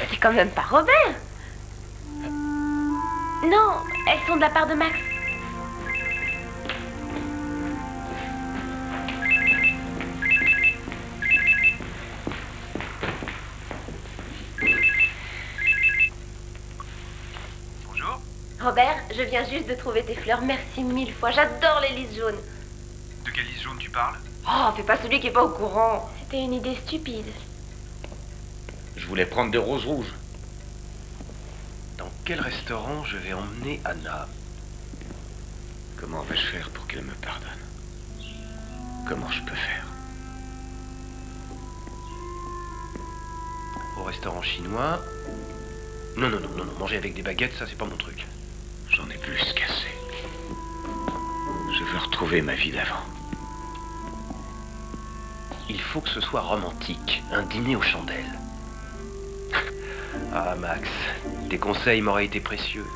C'est quand même pas Robert. Non, elles sont de la part de Max. Bonjour. Robert, je viens juste de trouver tes fleurs. Merci 1000 fois. J'adore les lys jaunes. De quel lys jaune tu parles? Oh, fais pas celui qui est pas au courant. C'était une idée stupide. Je voulais prendre des roses rouges. Dans quel restaurant je vais emmener Anna? Comment vais-je faire pour qu'elle me pardonne? Comment je peux faire? Au restaurant chinois? Non, manger avec des baguettes, ça c'est pas mon truc. J'en ai plus qu'assez. Je veux retrouver ma vie d'avant. Il faut que ce soit romantique, un dîner aux chandelles. Ah, Max, tes conseils m'auraient été précieux.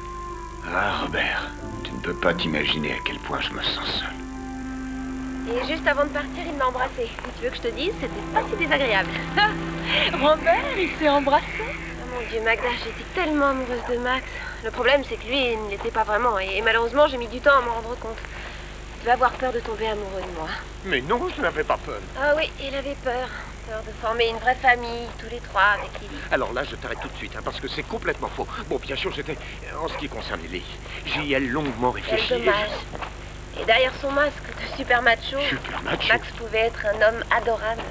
Ah, Robert, tu ne peux pas t'imaginer à quel point je me sens seul. Et juste avant de partir, il m'a embrassée. Si tu veux que je te dise, c'était pas si désagréable. Robert, il s'est embrassé? Oh mon Dieu, Magda, j'étais tellement amoureuse de Max. Le problème, c'est que lui, il ne l'était pas vraiment. Et malheureusement, j'ai mis du temps à m'en rendre compte. Il devait avoir peur de tomber amoureux de moi. Mais non, je n'avais pas peur. Ah oui, il avait peur. Peur de former une vraie famille, tous les trois, avec Lily. Alors là, je t'arrête tout de suite, parce que c'est complètement faux. Bon, bien sûr, j'étais... En ce qui concerne Lily, j'y ai longuement réfléchi. Quel dommage. Et derrière son masque de super macho, Max pouvait être un homme adorable.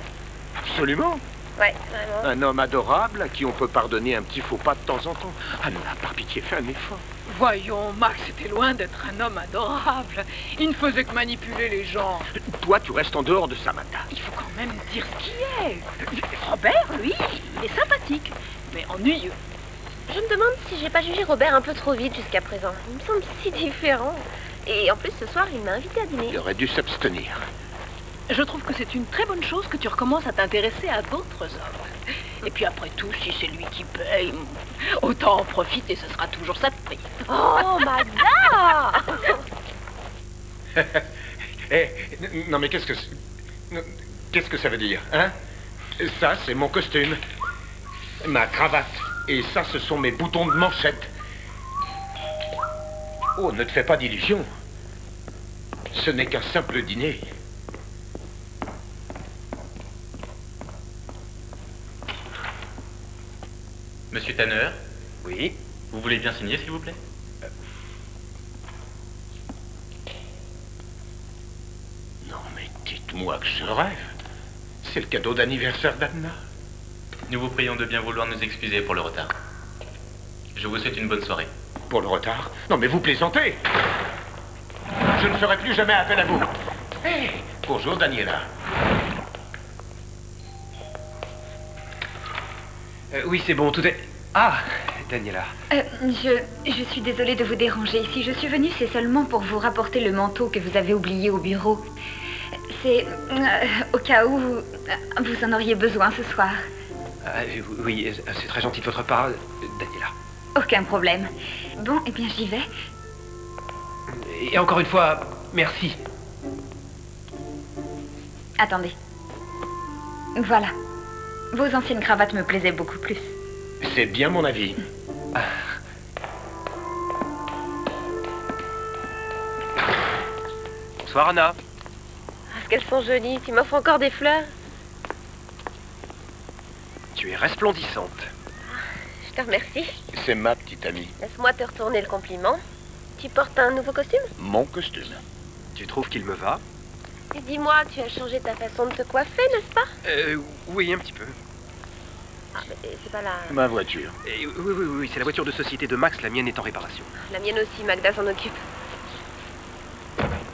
Absolument. Ouais, vraiment. Un homme adorable à qui on peut pardonner un petit faux pas de temps en temps. Anna, par pitié, fais un effort. Voyons, Max était loin d'être un homme adorable. Il ne faisait que manipuler les gens. Toi, tu restes en dehors de ça, Magda. Il faut quand même dire ce qui est. Robert, lui, il est sympathique, mais ennuyeux. Je me demande si j'ai pas jugé Robert un peu trop vite jusqu'à présent. Il me semble si différent. Et en plus, ce soir, il m'a invité à dîner. Il aurait dû s'abstenir. Je trouve que c'est une très bonne chose que tu recommences à t'intéresser à d'autres hommes. Et puis après tout, si c'est lui qui paye, autant en profiter, ce sera toujours ça de prix. Oh, Magda! Non, mais qu'est-ce que ça veut dire, hein? Ça, c'est mon costume. Ma cravate. Et ça, ce sont mes boutons de manchette. Oh, ne te fais pas d'illusions. Ce n'est qu'un simple dîner. Monsieur Tanner? Oui? Vous voulez bien signer, s'il vous plaît? Non, mais dites-moi que je rêve. C'est le cadeau d'anniversaire d'Anna. Nous vous prions de bien vouloir nous excuser pour le retard. Je vous souhaite une bonne soirée. Pour le retard? Non, mais vous plaisantez. Je ne ferai plus jamais appel à vous. Hé, bonjour, Daniela. Oui, c'est bon, tout est... Ah, Daniela. Je suis désolée de vous déranger. Si je suis venue, c'est seulement pour vous rapporter le manteau que vous avez oublié au bureau. C'est au cas où vous en auriez besoin ce soir. Oui, c'est très gentil de votre part, Daniela. Aucun problème. Bon, eh bien, j'y vais. Et encore une fois, merci. Attendez. Voilà. Vos anciennes cravates me plaisaient beaucoup plus. C'est bien mon avis. Bonsoir, Anna. Est-ce qu'elles sont jolies? Tu m'offres encore des fleurs? Tu es resplendissante. Je te remercie. C'est ma petite amie. Laisse-moi te retourner le compliment. Tu portes un nouveau costume? Mon costume. Tu trouves qu'il me va? Et dis-moi, tu as changé ta façon de te coiffer, n'est-ce pas? Oui, un petit peu. Ah, mais c'est pas la... Ma voiture. Oui, c'est la voiture de société de Max, la mienne est en réparation. La mienne aussi, Magda s'en occupe.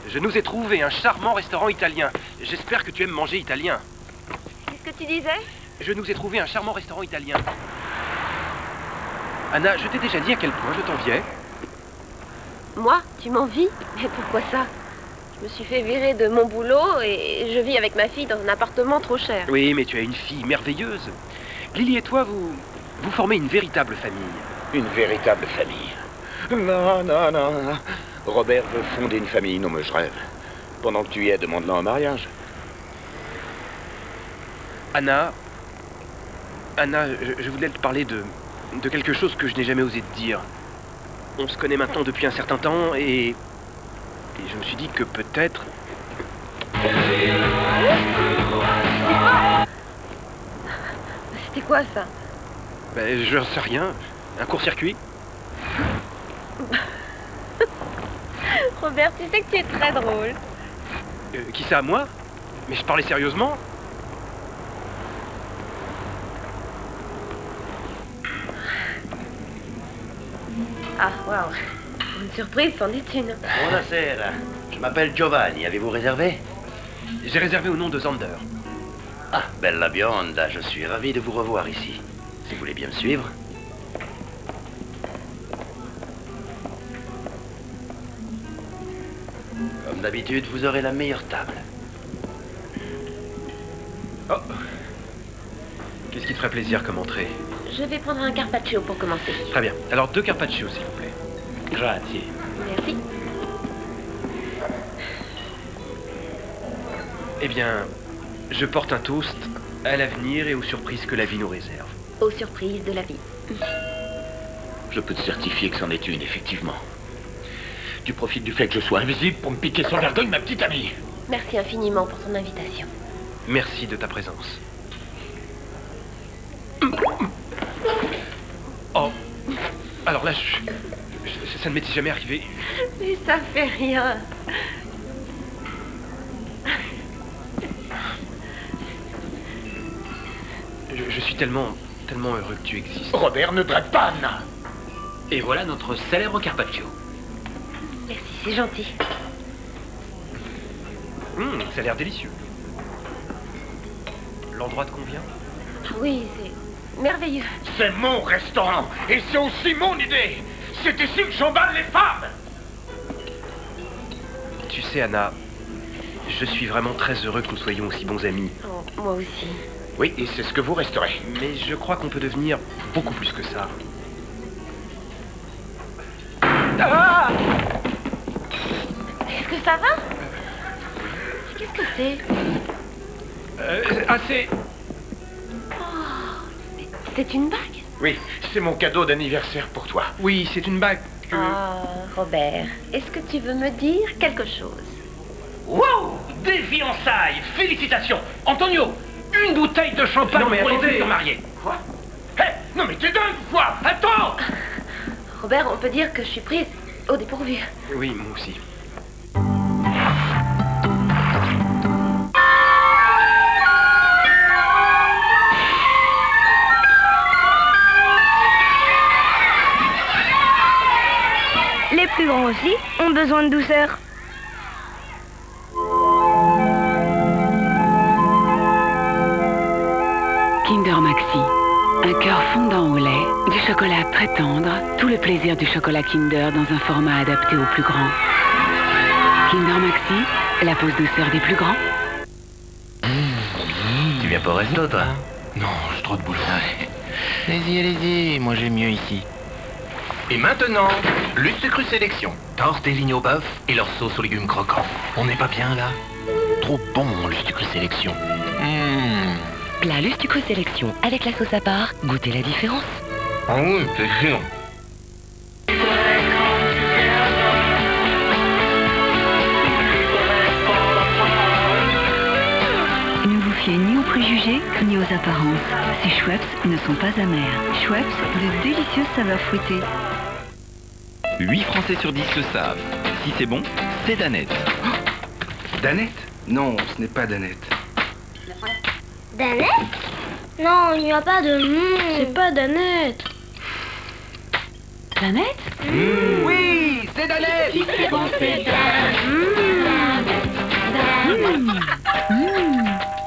Je nous ai trouvé un charmant restaurant italien. J'espère que tu aimes manger italien. Qu'est-ce que tu disais? Je nous ai trouvé un charmant restaurant italien. Anna, je t'ai déjà dit à quel point je t'enviais. Moi? Tu m'envies? Mais pourquoi ça? Je me suis fait virer de mon boulot et je vis avec ma fille dans un appartement trop cher. Oui, mais tu as une fille merveilleuse. Lily et toi, vous formez une véritable famille. Une véritable famille. Non, non, non. Robert veut fonder une famille. Non, mais je rêve. Pendant que tu y es, demande-le en mariage. Anna, je voulais te parler de quelque chose que je n'ai jamais osé te dire. On se connaît maintenant depuis un certain temps et je me suis dit que peut-être... C'était quoi ça? Ben, je sais rien. Un court-circuit. Robert, tu sais que tu es très drôle. Qui ça, moi? Mais je parlais sérieusement. Ah, waouh. Une surprise, c'en est une. Buonasera. Je m'appelle Giovanni. Avez-vous réservé? J'ai réservé au nom de Zander. Ah, bella bionda. Je suis ravi de vous revoir ici. Si vous voulez bien me suivre. Comme d'habitude, vous aurez la meilleure table. Oh. Qu'est-ce qui te ferait plaisir comme entrée? Je vais prendre un carpaccio pour commencer. Très bien. Alors 2 carpaccio, s'il vous plaît. Grazie. Merci. Eh bien, je porte un toast à l'avenir et aux surprises que la vie nous réserve. Aux surprises de la vie. Je peux te certifier que c'en est une, effectivement. Tu profites du fait que je sois invisible pour me piquer sur l'ergogne, ma petite amie. Merci infiniment pour ton invitation. Merci de ta présence. Oh. Alors là, ça ne m'était jamais arrivé. Mais ça fait rien. Je suis tellement heureux que tu existes. Robert, ne drague pas Anna. Et voilà notre célèbre carpaccio. Merci, c'est gentil. Ça a l'air délicieux. L'endroit te convient? Oui, c'est merveilleux. C'est mon restaurant. Et c'est aussi mon idée. C'est ici que j'emballe les femmes. Tu sais, Anna, je suis vraiment très heureux que nous soyons aussi bons amis. Oh, moi aussi. Oui, et c'est ce que vous resterez. Mais je crois qu'on peut devenir beaucoup plus que ça. Ah! Est-ce que ça va? Qu'est-ce que c'est? C'est... C'est une bague? Oui, c'est mon cadeau d'anniversaire pour toi. Oui, c'est une bague que... Ah, Robert, est-ce que tu veux me dire quelque chose? Wow! Des fiançailles! Félicitations! Antonio, une bouteille de champagne Non, mais pour les attendez. futurs mariés. Quoi? Hé! Non mais t'es dingue ou quoi? Attends! Robert, on peut dire que je suis prise au dépourvu. Oui, moi aussi. Les plus grands aussi ont besoin de douceur. Kinder Maxi. Un cœur fondant au lait, du chocolat très tendre, tout le plaisir du chocolat Kinder dans un format adapté aux plus grands. Kinder Maxi, la pause douceur des plus grands. Tu viens pas au resto, toi? Non, j'ai trop de boulot. Allez-y, allez-y, moi j'aime mieux ici. Et maintenant, le sucre sélection. Torte et ligne au bœuf et leur sauce aux légumes croquants. On n'est pas bien là? Trop bon, le sucre sélection. Plat Lustuco Sélection avec la sauce à part, goûtez la différence. Ah oui, c'est sûr. Ne vous fiez ni aux préjugés ni aux apparences. Ces Schweppes ne sont pas amers. Schweppes, de délicieuses saveurs fruitées. 8 Français sur 10 le savent. Si c'est bon, c'est Danette. Danette? Non, ce n'est pas Danette. Danette? Non, il n'y a pas de C'est pas Danette. Danette? Oui, c'est Danette.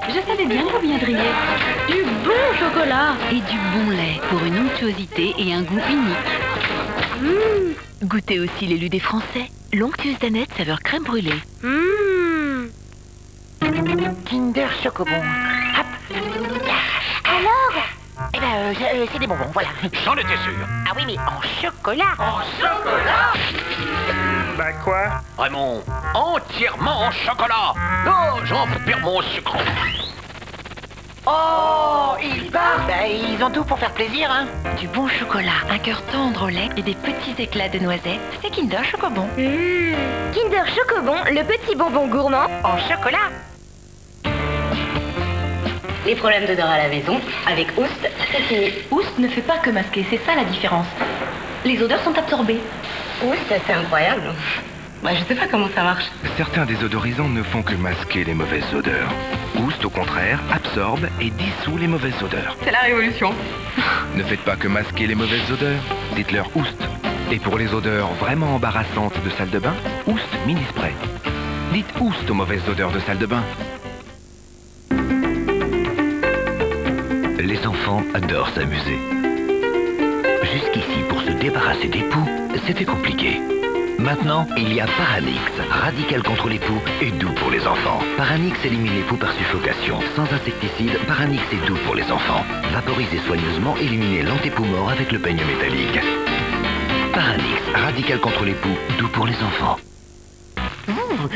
Je savais bien que vous viendriez. Du bon chocolat et du bon lait pour une onctuosité et un goût unique. Goûtez aussi l'élu des Français, l'onctueuse Danette saveur crème brûlée. Kinder Chocobon. Hop. Alors? Eh ben, c'est des bonbons, voilà. J'en étais sûr. Ah oui, mais en chocolat. En chocolat? Bah quoi? Raymond, entièrement en chocolat. Non, j'en perds mon sucre. Oh, ils partent. Ben, ils ont tout pour faire plaisir, hein. Du bon chocolat, un cœur tendre au lait et des petits éclats de noisettes, c'est Kinder Chocobon. Kinder Chocobon, le petit bonbon gourmand En chocolat. Les problèmes d'odeur à la maison, avec Oust, c'est fini. Oust ne fait pas que masquer, c'est ça la différence. Les odeurs sont absorbées. Oust, c'est incroyable. Moi, je sais pas comment ça marche. Certains désodorisants ne font que masquer les mauvaises odeurs. Oust, au contraire, absorbe et dissout les mauvaises odeurs. C'est la révolution. Ne faites pas que masquer les mauvaises odeurs, dites-leur Oust. Et pour les odeurs vraiment embarrassantes de salle de bain, Oust Mini Spray. Dites Oust aux mauvaises odeurs de salle de bain. Les enfants adorent s'amuser. Jusqu'ici, pour se débarrasser des poux, c'était compliqué. Maintenant, il y a Paranix, radical contre les poux et doux pour les enfants. Paranix élimine les poux par suffocation. Sans insecticide, Paranix est doux pour les enfants. Vaporisez soigneusement, éliminez l'antépoux mort avec le peigne métallique. Paranix, radical contre les poux, doux pour les enfants.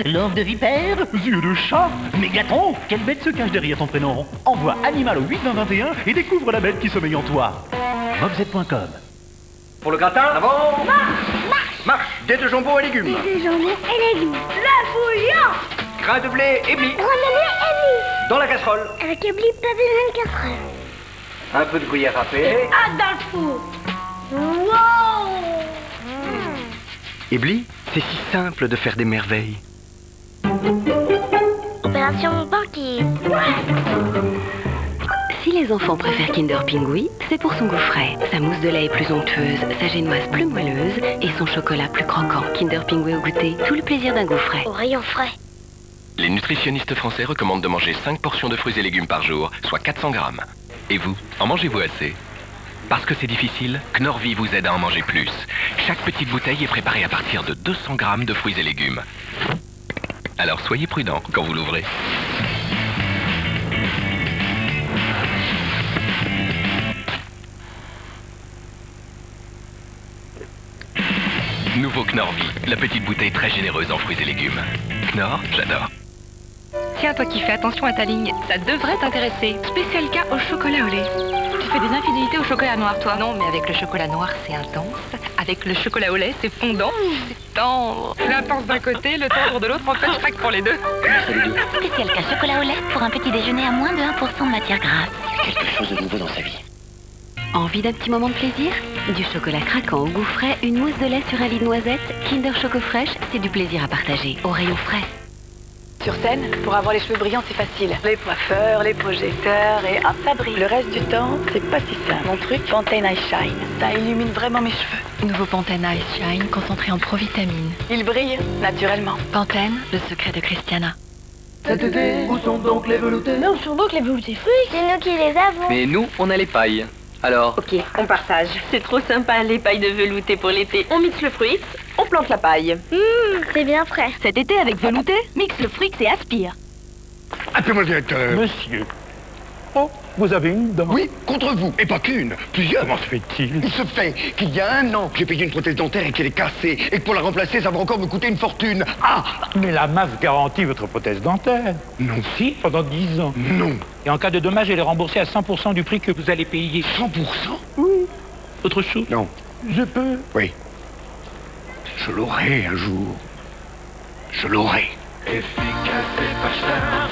Langue de vipère, yeux de chat, Mégatron, quelle bête se cache derrière ton prénom? Envoie Animal au 82021 et découvre la bête qui sommeille en toi. Mobset.com. Pour le gratin, avant. Marche. Dés de jambon et légumes. Des jambons et légumes. Le bouillon. Grains de blé et blé. Dans la casserole. Avec le blé, pas besoin de casserole. Un peu de gruyère râpée. Ah, dans le four. Wow. Ebli, c'est si simple de faire des merveilles. Opération banquier. Si les enfants préfèrent Kinder Pingui, c'est pour son goût frais. Sa mousse de lait est plus onctueuse, sa génoise plus moelleuse et son chocolat plus croquant. Kinder Pingui au goûter, tout le plaisir d'un goût frais. Au rayon frais. Les nutritionnistes français recommandent de manger 5 portions de fruits et légumes par jour, soit 400 grammes. Et vous, en mangez-vous assez? Parce que c'est difficile, Knorr-Vie vous aide à en manger plus. Chaque petite bouteille est préparée à partir de 200 grammes de fruits et légumes. Alors soyez prudents quand vous l'ouvrez. Nouveau Knorr-Vie, la petite bouteille très généreuse en fruits et légumes. Knorr, j'adore. Tiens, toi qui fais attention à ta ligne, ça devrait t'intéresser. Spécial cas au chocolat au lait. fais des infidélités au chocolat noir, toi. Non, mais avec le chocolat noir, c'est intense. Avec le chocolat au lait, c'est fondant. C'est tendre. L'intense d'un côté, le tendre de l'autre, en fait, je craque pour les deux. Spécial cas chocolat au lait pour un petit déjeuner à moins de 1% de matière grasse. Quelque chose de nouveau dans sa vie. Envie d'un petit moment de plaisir? Du chocolat craquant au goût frais, une mousse de lait sur un lit de noisette, Kinder Choco Fraîche, c'est du plaisir à partager, au rayon frais. Sur scène, pour avoir les cheveux brillants, c'est facile. Les coiffeurs, les projecteurs et hop, ça brille. Le reste du temps, c'est pas si simple. Mon truc, Pantene Ice Shine. Ça illumine vraiment mes cheveux. Nouveau Pantene Ice Shine concentré en provitamine. Il brille naturellement. Pantene, le secret de Christiana. Cet été, où sont donc les veloutés? Mais où sont donc les veloutés fruits? C'est nous qui les avons. Mais nous, on a les pailles. Alors? Ok, on partage. C'est trop sympa les pailles de velouté pour l'été. On mixe le fruit, on plante la paille. C'est bien frais. Cet été avec velouté, mixe le fruit et aspire. Appelez-moi le directeur. Monsieur. Oh, vous avez une dent? Oui, contre vous. Et pas qu'une, plusieurs. Comment se fait-il? Il se fait qu'il y a 1 an que j'ai payé une prothèse dentaire et qu'elle est cassée. Et que pour la remplacer, ça va encore me coûter une fortune. Ah! Mais la MAF garantit votre prothèse dentaire. Non. Si, pendant 10 ans. Non. Et en cas de dommage, elle est remboursée à 100% du prix que vous allez payer. 100%? Oui. Autre chose? Non. Je peux? Oui. Je l'aurai un jour. Je l'aurai. Efficace et pas cher.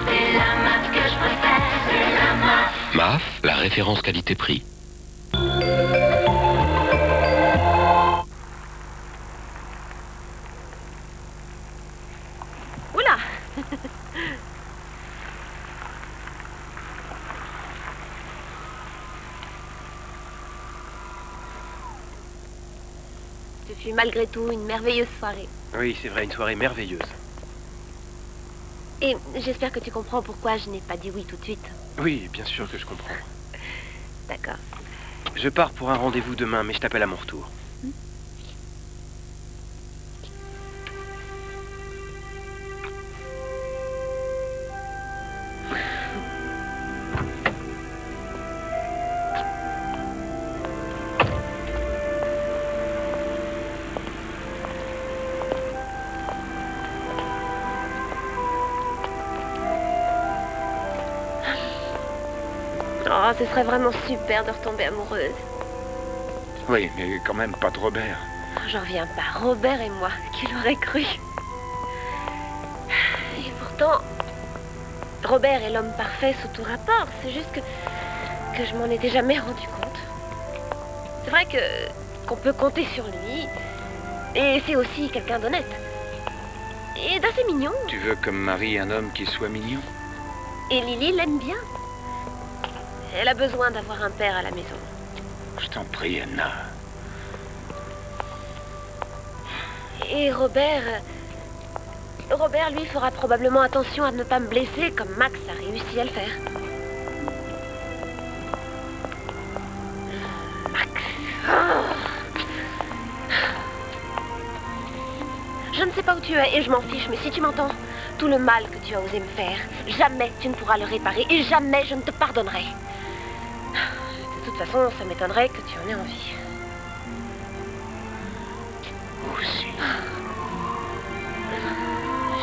C'est la MAF que je préfère. C'est la MAF. MAF, la référence qualité-prix. Oula. Ce fut malgré tout une merveilleuse soirée. Oui, c'est vrai, une soirée merveilleuse. Et j'espère que tu comprends pourquoi je n'ai pas dit oui tout de suite. Oui, bien sûr que je comprends. D'accord. Je pars pour un rendez-vous demain, mais je t'appelle à mon retour. Oh, ce serait vraiment super de retomber amoureuse. Oui, mais quand même pas de Robert. J'en reviens pas. Robert et moi, qui l'aurait cru? Et pourtant, Robert est l'homme parfait sous tout rapport. C'est juste que je m'en étais jamais rendu compte. C'est vrai qu'on peut compter sur lui. Et c'est aussi quelqu'un d'honnête. Et d'assez mignon. Tu veux comme mari un homme qui soit mignon? Et Lily l'aime bien. Elle a besoin d'avoir un père à la maison. Je t'en prie, Anna. Et Robert, lui, fera probablement attention à ne pas me blesser comme Max a réussi à le faire. Max. Oh. Je ne sais pas où tu es et je m'en fiche, mais si tu m'entends, tout le mal que tu as osé me faire, jamais tu ne pourras le réparer et jamais je ne te pardonnerai. De toute façon, ça m'étonnerait que tu en aies envie. Aussi.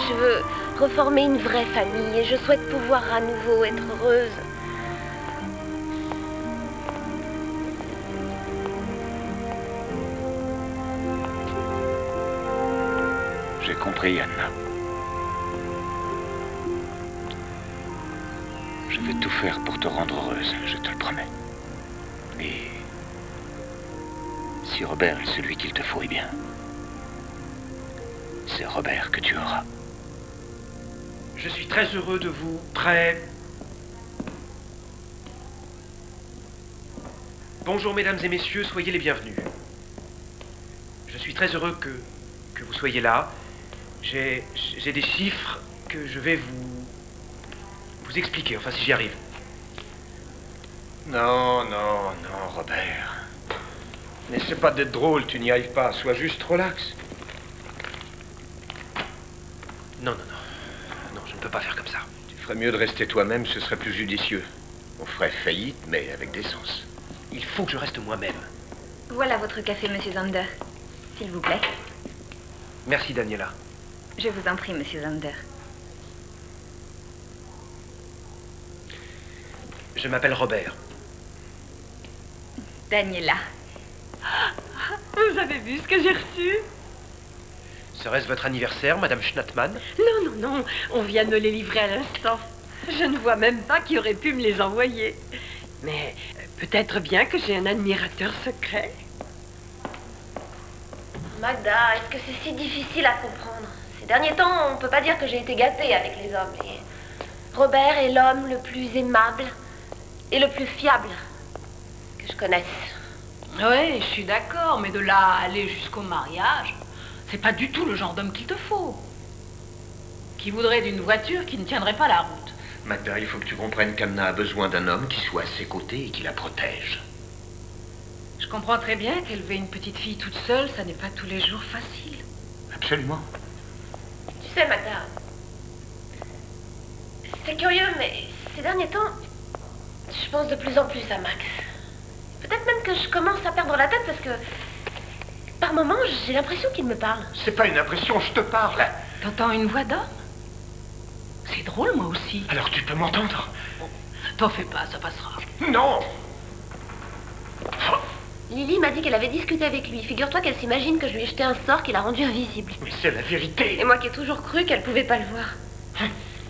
Je veux reformer une vraie famille et je souhaite pouvoir à nouveau être heureuse. J'ai compris, Anna. Je vais tout faire pour te rendre heureuse, je te le promets. Et si Robert est celui qu'il te faut, eh bien, c'est Robert que tu auras. Je suis très heureux de vous, très... Bonjour mesdames et messieurs, soyez les bienvenus. Je suis très heureux que vous soyez là. J'ai des chiffres que je vais vous expliquer, enfin si j'y arrive. Non, Robert. N'essaie pas d'être drôle, tu n'y arrives pas. Sois juste relax. Non, je ne peux pas faire comme ça. Tu ferais mieux de rester toi-même, ce serait plus judicieux. On ferait faillite, mais avec décence. Il faut que je reste moi-même. Voilà votre café, monsieur Zander. S'il vous plaît. Merci, Daniela. Je vous en prie, monsieur Zander. Je m'appelle Robert. Daniela. Vous avez vu ce que j'ai reçu? Serait-ce votre anniversaire, Madame Schnattmann? Non, non, non. On vient de me les livrer à l'instant. Je ne vois même pas qui aurait pu me les envoyer. Mais peut-être bien que j'ai un admirateur secret. Magda, est-ce que c'est si difficile à comprendre? Ces derniers temps, on peut pas dire que j'ai été gâtée avec les hommes. Et Robert est l'homme le plus aimable et le plus fiable que je connaisse. Ouais, je suis d'accord, mais de là à aller jusqu'au mariage, c'est pas du tout le genre d'homme qu'il te faut. Qui voudrait d'une voiture qui ne tiendrait pas la route. Magda, il faut que tu comprennes qu'Anna a besoin d'un homme qui soit à ses côtés et qui la protège. Je comprends très bien qu'élever une petite fille toute seule, ça n'est pas tous les jours facile. Absolument. Tu sais, Magda, c'est curieux, mais ces derniers temps, je pense de plus en plus à Max. Peut-être même que je commence à perdre la tête parce que, par moments, j'ai l'impression qu'il me parle. C'est pas une impression, je te parle. T'entends une voix d'homme? C'est drôle, moi aussi. Alors tu peux m'entendre? T'en fais pas, ça passera. Non! Lily m'a dit qu'elle avait discuté avec lui. Figure-toi qu'elle s'imagine que je lui ai jeté un sort qui l'a rendu invisible. Mais c'est la vérité. Et moi qui ai toujours cru qu'elle pouvait pas le voir.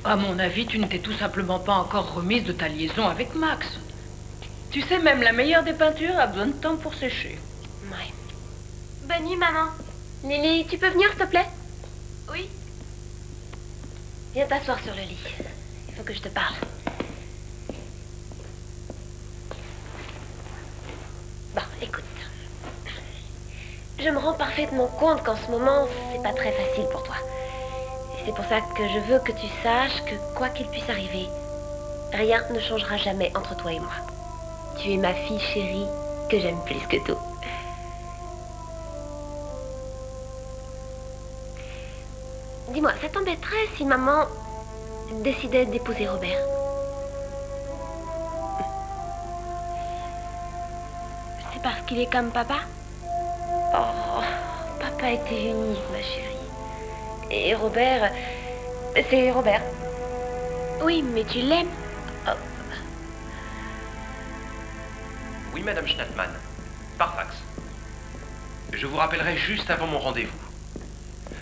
À mon avis, tu ne t'es tout simplement pas encore remise de ta liaison avec Max. Tu sais, même la meilleure des peintures a besoin de temps pour sécher. Ouais. Bonne nuit, maman. Lily, tu peux venir, s'il te plaît? Oui. Viens t'asseoir sur le lit. Il faut que je te parle. Bon, écoute. Je me rends parfaitement compte qu'en ce moment, c'est pas très facile pour toi. Et c'est pour ça que je veux que tu saches que quoi qu'il puisse arriver, rien ne changera jamais entre toi et moi. Tu es ma fille chérie que j'aime plus que tout. Dis-moi, ça t'embêterait si maman décidait d'épouser Robert? C'est parce qu'il est comme papa? Oh, papa était unique, ma chérie. Et Robert, c'est Robert. Oui, mais tu l'aimes. Oh. Oui, Madame Schnattmann. Par fax. Je vous rappellerai juste avant mon rendez-vous.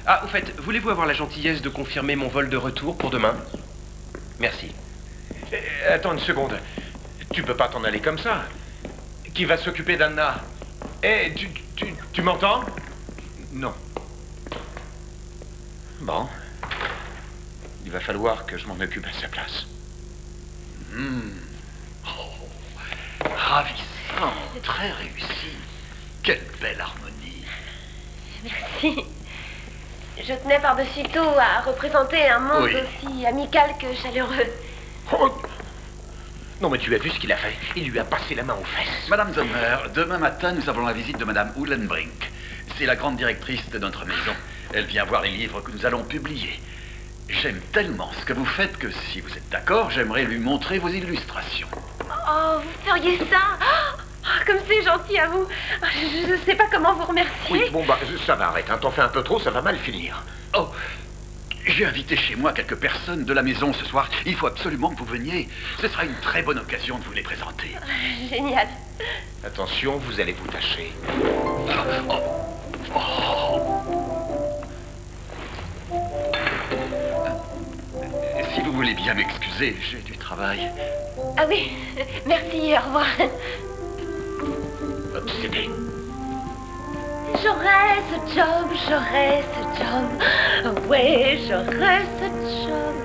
Ah, au fait, voulez-vous avoir la gentillesse de confirmer mon vol de retour pour demain? Merci. Attends une seconde. Tu peux pas t'en aller comme ça. Qui va s'occuper d'Anna? Eh, tu m'entends? Non. Bon. Il va falloir que je m'en occupe à sa place. Ravissant, très réussi. Quelle belle harmonie. Merci. Je tenais par-dessus tout à représenter un monde aussi amical que chaleureux. Oh. Non, mais tu as vu ce qu'il a fait? Il lui a passé la main aux fesses. Madame Sommer, demain matin, nous avons la visite de Madame Uhlenbrink. C'est la grande directrice de notre maison. Elle vient voir les livres que nous allons publier. J'aime tellement ce que vous faites que, si vous êtes d'accord, j'aimerais lui montrer vos illustrations. Oh, vous feriez ça? Oh, comme c'est gentil à vous. Je ne sais pas comment vous remercier. Oui, bon, bah, ça va, arrête. Hein. T'en fais un peu trop, ça va mal finir. Oh, j'ai invité chez moi quelques personnes de la maison ce soir. Il faut absolument que vous veniez. Ce sera une très bonne occasion de vous les présenter. Génial. Attention, vous allez vous tâcher. Si vous voulez bien m'excuser, j'ai du travail. Ah oui, merci, au revoir. Obsédé. J'aurai ce job, j'aurai ce job. Ouais, j'aurai ce job.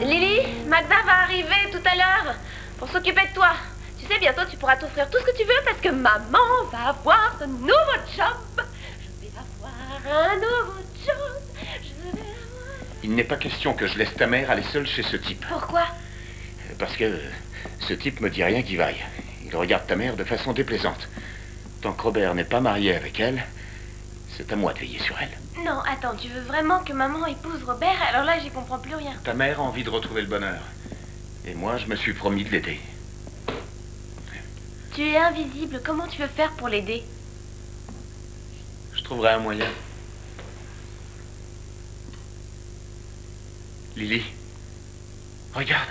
Lily, Magda va arriver tout à l'heure pour s'occuper de toi. Tu sais, bientôt tu pourras t'offrir tout ce que tu veux parce que maman va avoir ce nouveau job. Je vais avoir un nouveau job. Je vais avoir... Il n'est pas question que je laisse ta mère aller seule chez ce type. Pourquoi? Parce que ce type me dit rien qui vaille. Il regarde ta mère de façon déplaisante. Tant que Robert n'est pas marié avec elle, c'est à moi de veiller sur elle. Non, attends, tu veux vraiment que maman épouse Robert? Alors là, j'y comprends plus rien. Ta mère a envie de retrouver le bonheur. Et moi, je me suis promis de l'aider. Tu es invisible, comment tu veux faire pour l'aider? Je trouverai un moyen. Lily, regarde.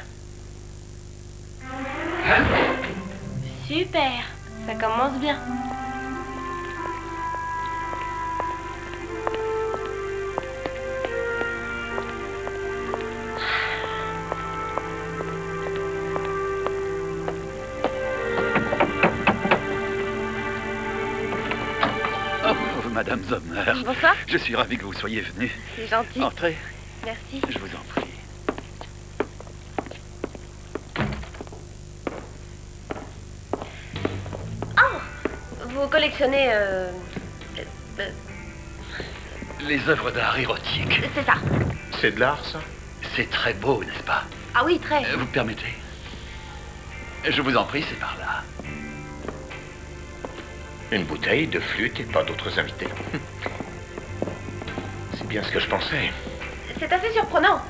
Super. Ça commence bien. Madame Sommer. Bonsoir. Je suis ravi que vous soyez venue. C'est gentil. Entrez. Merci. Je vous en prie. Oh, vous collectionnez... Les œuvres d'art érotiques. C'est ça. C'est de l'art, ça? C'est très beau, n'est-ce pas? Ah oui, très. Vous permettez? Je vous en prie, c'est par là. Une bouteille, de flûte et pas d'autres invités. C'est bien ce que je pensais. C'est assez surprenant.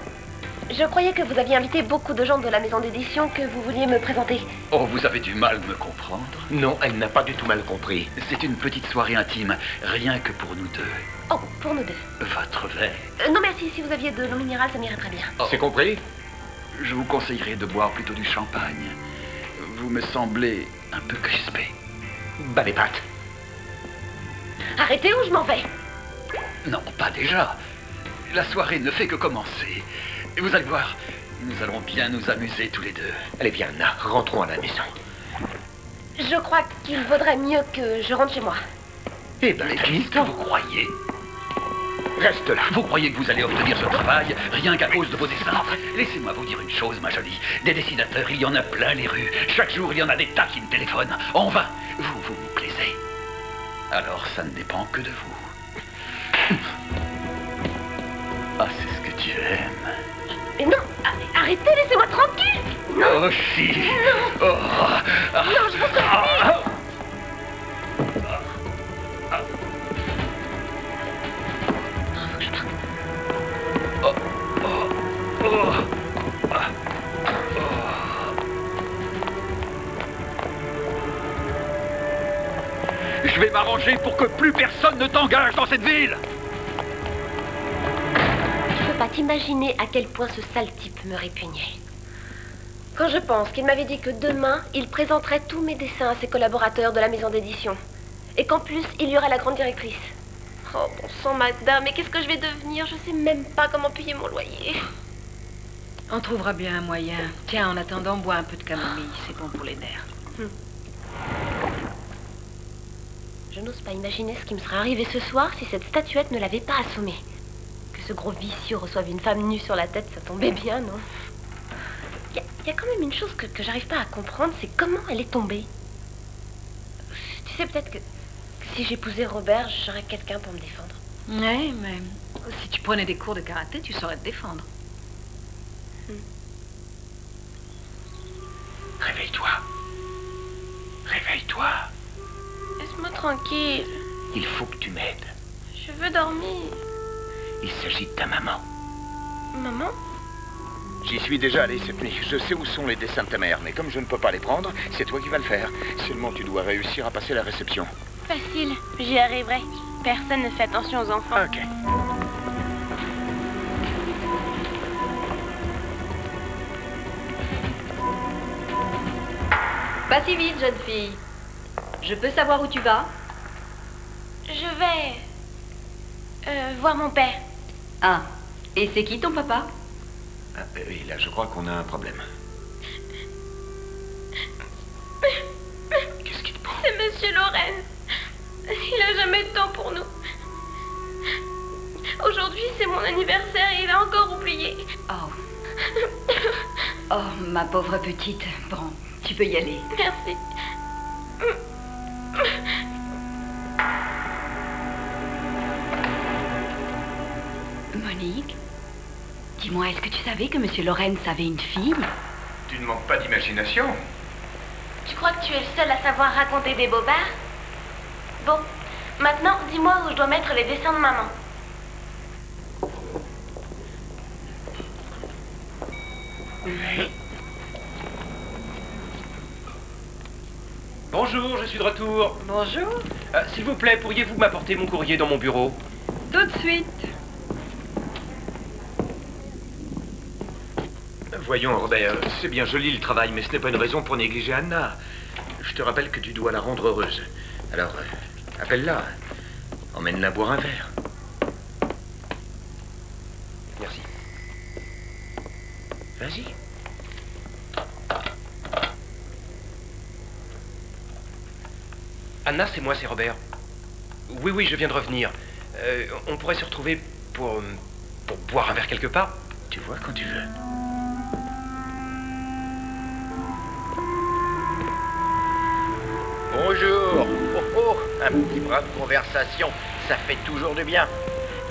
Je croyais que vous aviez invité beaucoup de gens de la maison d'édition que vous vouliez me présenter. Oh, vous avez du mal à me comprendre? Non, elle n'a pas du tout mal compris. C'est une petite soirée intime, rien que pour nous deux. Oh, pour nous deux. Votre verre. Non merci, si vous aviez de l'eau minérale, ça m'irait très bien. Oh. C'est compris? Je vous conseillerais de boire plutôt du champagne. Vous me semblez un peu crispé. Bas les pattes. Arrêtez ou je m'en vais. Non, pas déjà. La soirée ne fait que commencer. Et vous allez voir, nous allons bien nous amuser tous les deux. Allez, viens, Anna, rentrons à la maison. Je crois qu'il vaudrait mieux que je rentre chez moi. Eh ben, qu'est-ce que vous croyez? Reste là. Vous croyez que vous allez obtenir ce travail rien qu'à cause de vos dessins? Laissez-moi vous dire une chose, ma jolie. Des dessinateurs, il y en a plein les rues. Chaque jour, il y en a des tas qui me téléphonent. En vain, vous me plaisez. Alors, ça ne dépend que de vous. Ah, c'est ce que tu aimes. Mais non, arrêtez, laissez-moi tranquille. Non. Oh, si. Non. Oh. Non, je vous supplie. Je vais m'arranger pour que plus personne ne t'engage dans cette ville. Je peux pas t'imaginer à quel point ce sale type me répugnait. Quand je pense qu'il m'avait dit que demain, il présenterait tous mes dessins à ses collaborateurs de la maison d'édition. Et qu'en plus, il y aurait la grande directrice. Oh, bon sang, madame, mais qu'est-ce que je vais devenir? Je sais même pas comment payer mon loyer. On trouvera bien un moyen. Tiens, en attendant, bois un peu de camomille. C'est bon pour les nerfs. Je n'ose pas imaginer ce qui me serait arrivé ce soir si cette statuette ne l'avait pas assommée. Que ce gros vicieux reçoive une femme nue sur la tête, ça tombait bien, non? Il y a quand même une chose que j'arrive pas à comprendre, c'est comment elle est tombée. Tu sais, peut-être que si j'épousais Robert, j'aurais quelqu'un pour me défendre. Ouais, mais si tu prenais des cours de karaté, tu saurais te défendre. Réveille-toi. Réveille-toi. Laisse-moi tranquille. Il faut que tu m'aides. Je veux dormir. Il s'agit de ta maman. Maman? J'y suis déjà allé cette nuit. Je sais où sont les dessins de ta mère, mais comme je ne peux pas les prendre, c'est toi qui vas le faire. Seulement, tu dois réussir à passer la réception. Facile, j'y arriverai. Personne ne fait attention aux enfants. Ok. Pas si vite, jeune fille. Je peux savoir où tu vas? Je vais... voir mon père. Ah, et c'est qui ton papa? Ah, oui, là, je crois qu'on a un problème. Qu'est-ce qui te prend? C'est Monsieur Lorenz. Il a jamais de temps pour nous. Aujourd'hui, c'est mon anniversaire et il a encore oublié. Oh. Oh, ma pauvre petite. Bon, tu peux y aller. Merci. Monique, dis-moi, est-ce que tu savais que Monsieur Lorenz avait une fille? Tu ne manques pas d'imagination. Tu crois que tu es le seul à savoir raconter des bobards? Bon, maintenant, dis-moi où je dois mettre les dessins de maman. Bonjour, je suis de retour. Bonjour. S'il vous plaît, pourriez-vous m'apporter mon courrier dans mon bureau? Tout de suite. Voyons, Robert, c'est bien joli le travail, mais ce n'est pas une raison pour négliger Anna. Je te rappelle que tu dois la rendre heureuse. Alors, appelle-la. Emmène-la boire un verre. Merci. Vas-y. Anna, c'est moi, c'est Robert. Oui, oui, je viens de revenir. On pourrait se retrouver pour boire un verre quelque part? Tu vois, quand tu veux. Bonjour. Oh, oh, un petit bras de conversation, ça fait toujours du bien.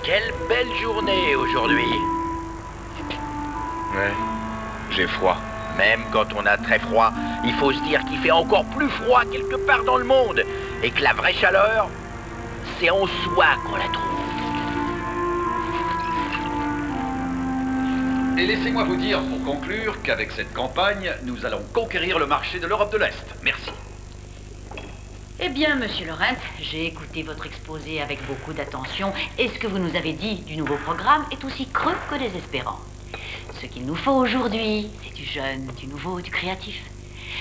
Quelle belle journée aujourd'hui. Ouais, j'ai froid. Même quand on a très froid, il faut se dire qu'il fait encore plus froid quelque part dans le monde. Et que la vraie chaleur, c'est en soi qu'on la trouve. Et laissez-moi vous dire, pour conclure, qu'avec cette campagne, nous allons conquérir le marché de l'Europe de l'Est. Merci. Eh bien, monsieur Laurent, j'ai écouté votre exposé avec beaucoup d'attention et ce que vous nous avez dit du nouveau programme est aussi creux que désespérant. Ce qu'il nous faut aujourd'hui, c'est du jeune, du nouveau, du créatif.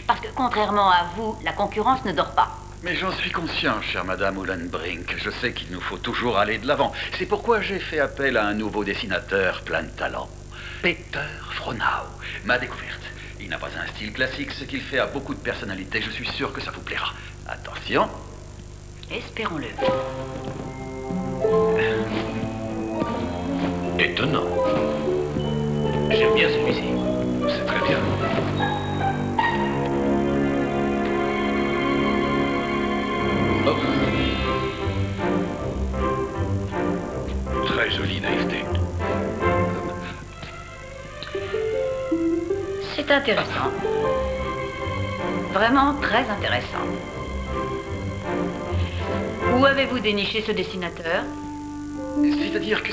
Parce que contrairement à vous, la concurrence ne dort pas. Mais j'en suis conscient, chère Madame Uhlenbrink. Je sais qu'il nous faut toujours aller de l'avant. C'est pourquoi j'ai fait appel à un nouveau dessinateur plein de talent. Peter Frohnau, ma découverte. Il n'a pas un style classique, ce qu'il fait a beaucoup de personnalité. Je suis sûr que ça vous plaira. Attention. Espérons-le. Étonnant. J'aime bien celui-ci. C'est très bien. Oh. Très jolie naïveté. C'est intéressant. Vraiment très intéressant. Où avez-vous déniché ce dessinateur? C'est-à-dire que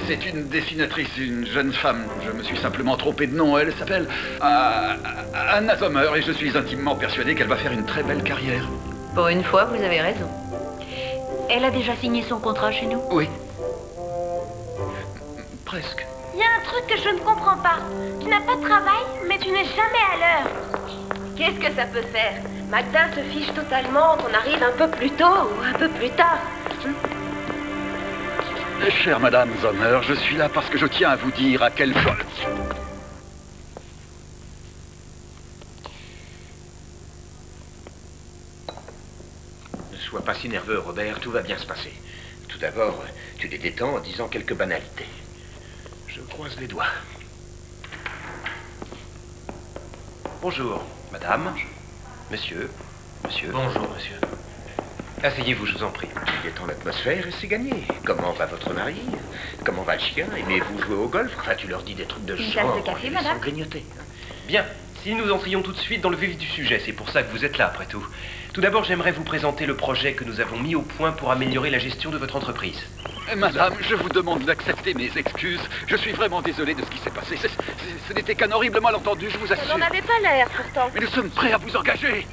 c'est une dessinatrice, une jeune femme. Je me suis simplement trompé de nom. Elle s'appelle Anna Sommer et je suis intimement persuadé qu'elle va faire une très belle carrière. Pour une fois, vous avez raison. Elle a déjà signé son contrat chez nous? Oui. Presque. Il y a un truc que je ne comprends pas. Tu n'as pas de travail, mais tu n'es jamais à l'heure. Qu'est-ce que ça peut faire? Magda se fiche totalement qu'on arrive un peu plus tôt ou un peu plus tard. Chère Madame Sommer, je suis là parce que je tiens à vous dire à quel point... Ne sois pas si nerveux, Robert, tout va bien se passer. Tout d'abord, tu les détends en disant quelques banalités. Je croise les doigts. Bonjour, madame, monsieur. Bonjour, monsieur. Asseyez-vous, je vous en prie. Il est en atmosphère et c'est gagné. Comment va votre mari? Comment va le chien? Aimez-vous jouer au golf? Enfin, tu leur dis des trucs de Une genre. tasse de café, et madame? sans grignoter. Bien, si nous entrions tout de suite dans le vif du sujet, c'est pour ça que vous êtes là, après tout. Tout d'abord, j'aimerais vous présenter le projet que nous avons mis au point pour améliorer la gestion de votre entreprise. Madame, je vous demande d'accepter mes excuses. Je suis vraiment désolé de ce qui s'est passé. Ce n'était qu'un horrible malentendu, je vous assure. Ça n'en avait pas l'air, pourtant. Mais nous sommes prêts à vous engager.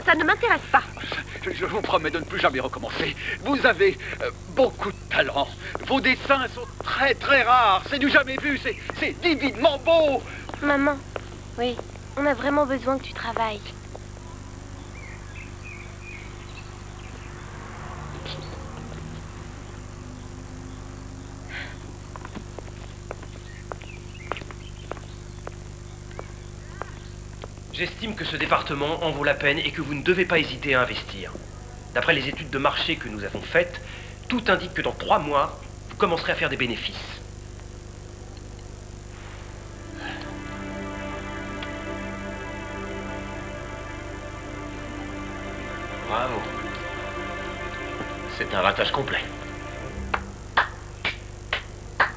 Ça ne m'intéresse pas. Je vous promets de ne plus jamais recommencer. Vous avez beaucoup de talent. Vos dessins sont très très rares. C'est du jamais vu. C'est divinement beau. Maman, oui, on a vraiment besoin que tu travailles. J'estime que ce département en vaut la peine et que vous ne devez pas hésiter à investir. D'après les études de marché que nous avons faites, tout indique que dans 3 mois, vous commencerez à faire des bénéfices. Bravo. C'est un ratage complet.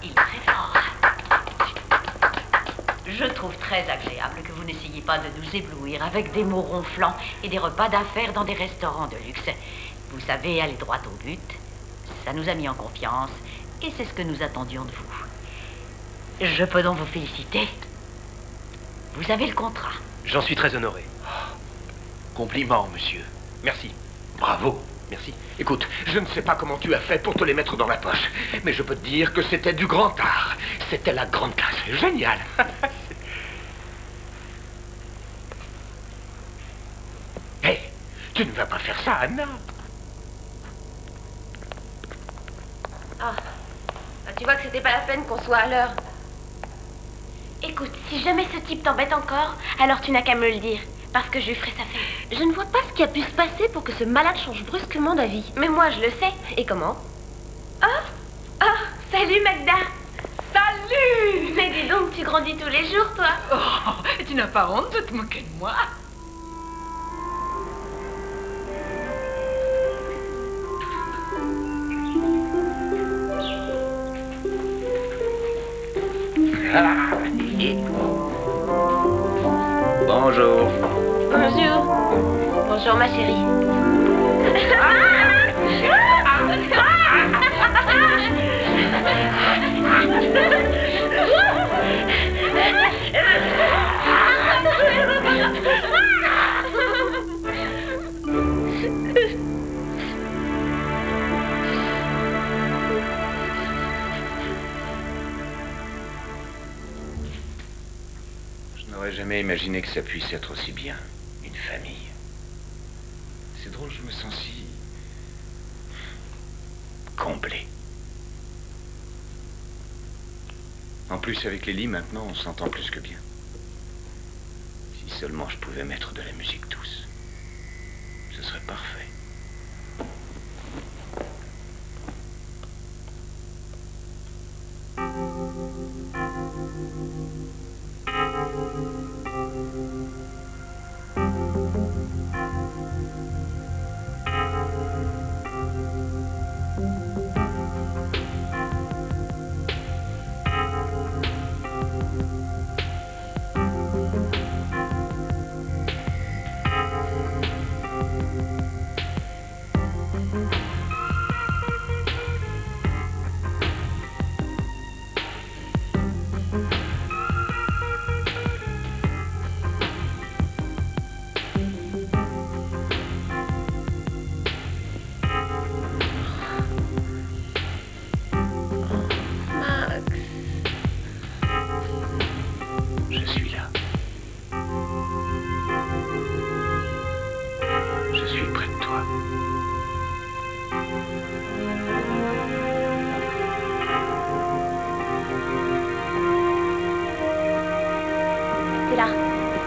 Il est très fort. Je trouve très agréable que vous n'essayiez pas de nous éblouir avec des mots ronflants et des repas d'affaires dans des restaurants de luxe. Vous savez, aller droit au but, ça nous a mis en confiance et c'est ce que nous attendions de vous. Je peux donc vous féliciter. Vous avez le contrat. J'en suis très honoré. Compliment, monsieur. Merci. Bravo. Merci. Écoute, je ne sais pas comment tu as fait pour te les mettre dans la poche, mais je peux te dire que c'était du grand art. C'était la grande classe. Génial. Tu ne vas pas faire ça, Anna. Ah, tu vois que c'était pas la peine qu'on soit à l'heure. Écoute, si jamais ce type t'embête encore, alors tu n'as qu'à me le dire. Parce que je lui ferai sa fête. Je ne vois pas ce qui a pu se passer pour que ce malade change brusquement d'avis. Mais moi, je le sais. Et comment? Ah, salut Magda. Salut. Mais dis donc, tu grandis tous les jours, toi. Oh, tu n'as pas honte de te moquer de moi? Bonjour. Bonjour. Bonjour, ma chérie. Je n'aurais jamais imaginé que ça puisse être aussi bien. Une famille. C'est drôle, je me sens si... comblé. En plus, avec Lily, maintenant, on s'entend plus que bien. Si seulement je pouvais mettre de la musique douce, ce serait parfait.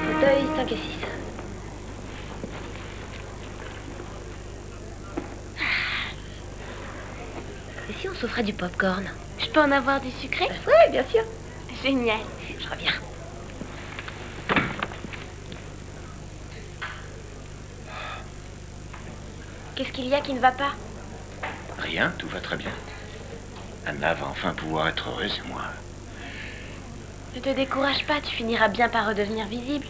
Fauteuil 5 et 6. Et si on s'offrait du popcorn? Je peux en avoir du sucré? Oui, bien sûr. Génial. Je reviens. Qu'est-ce qu'il y a qui ne va pas? Rien, tout va très bien. Anna va enfin pouvoir être heureuse et moi... Ne te décourage pas, tu finiras bien par redevenir visible.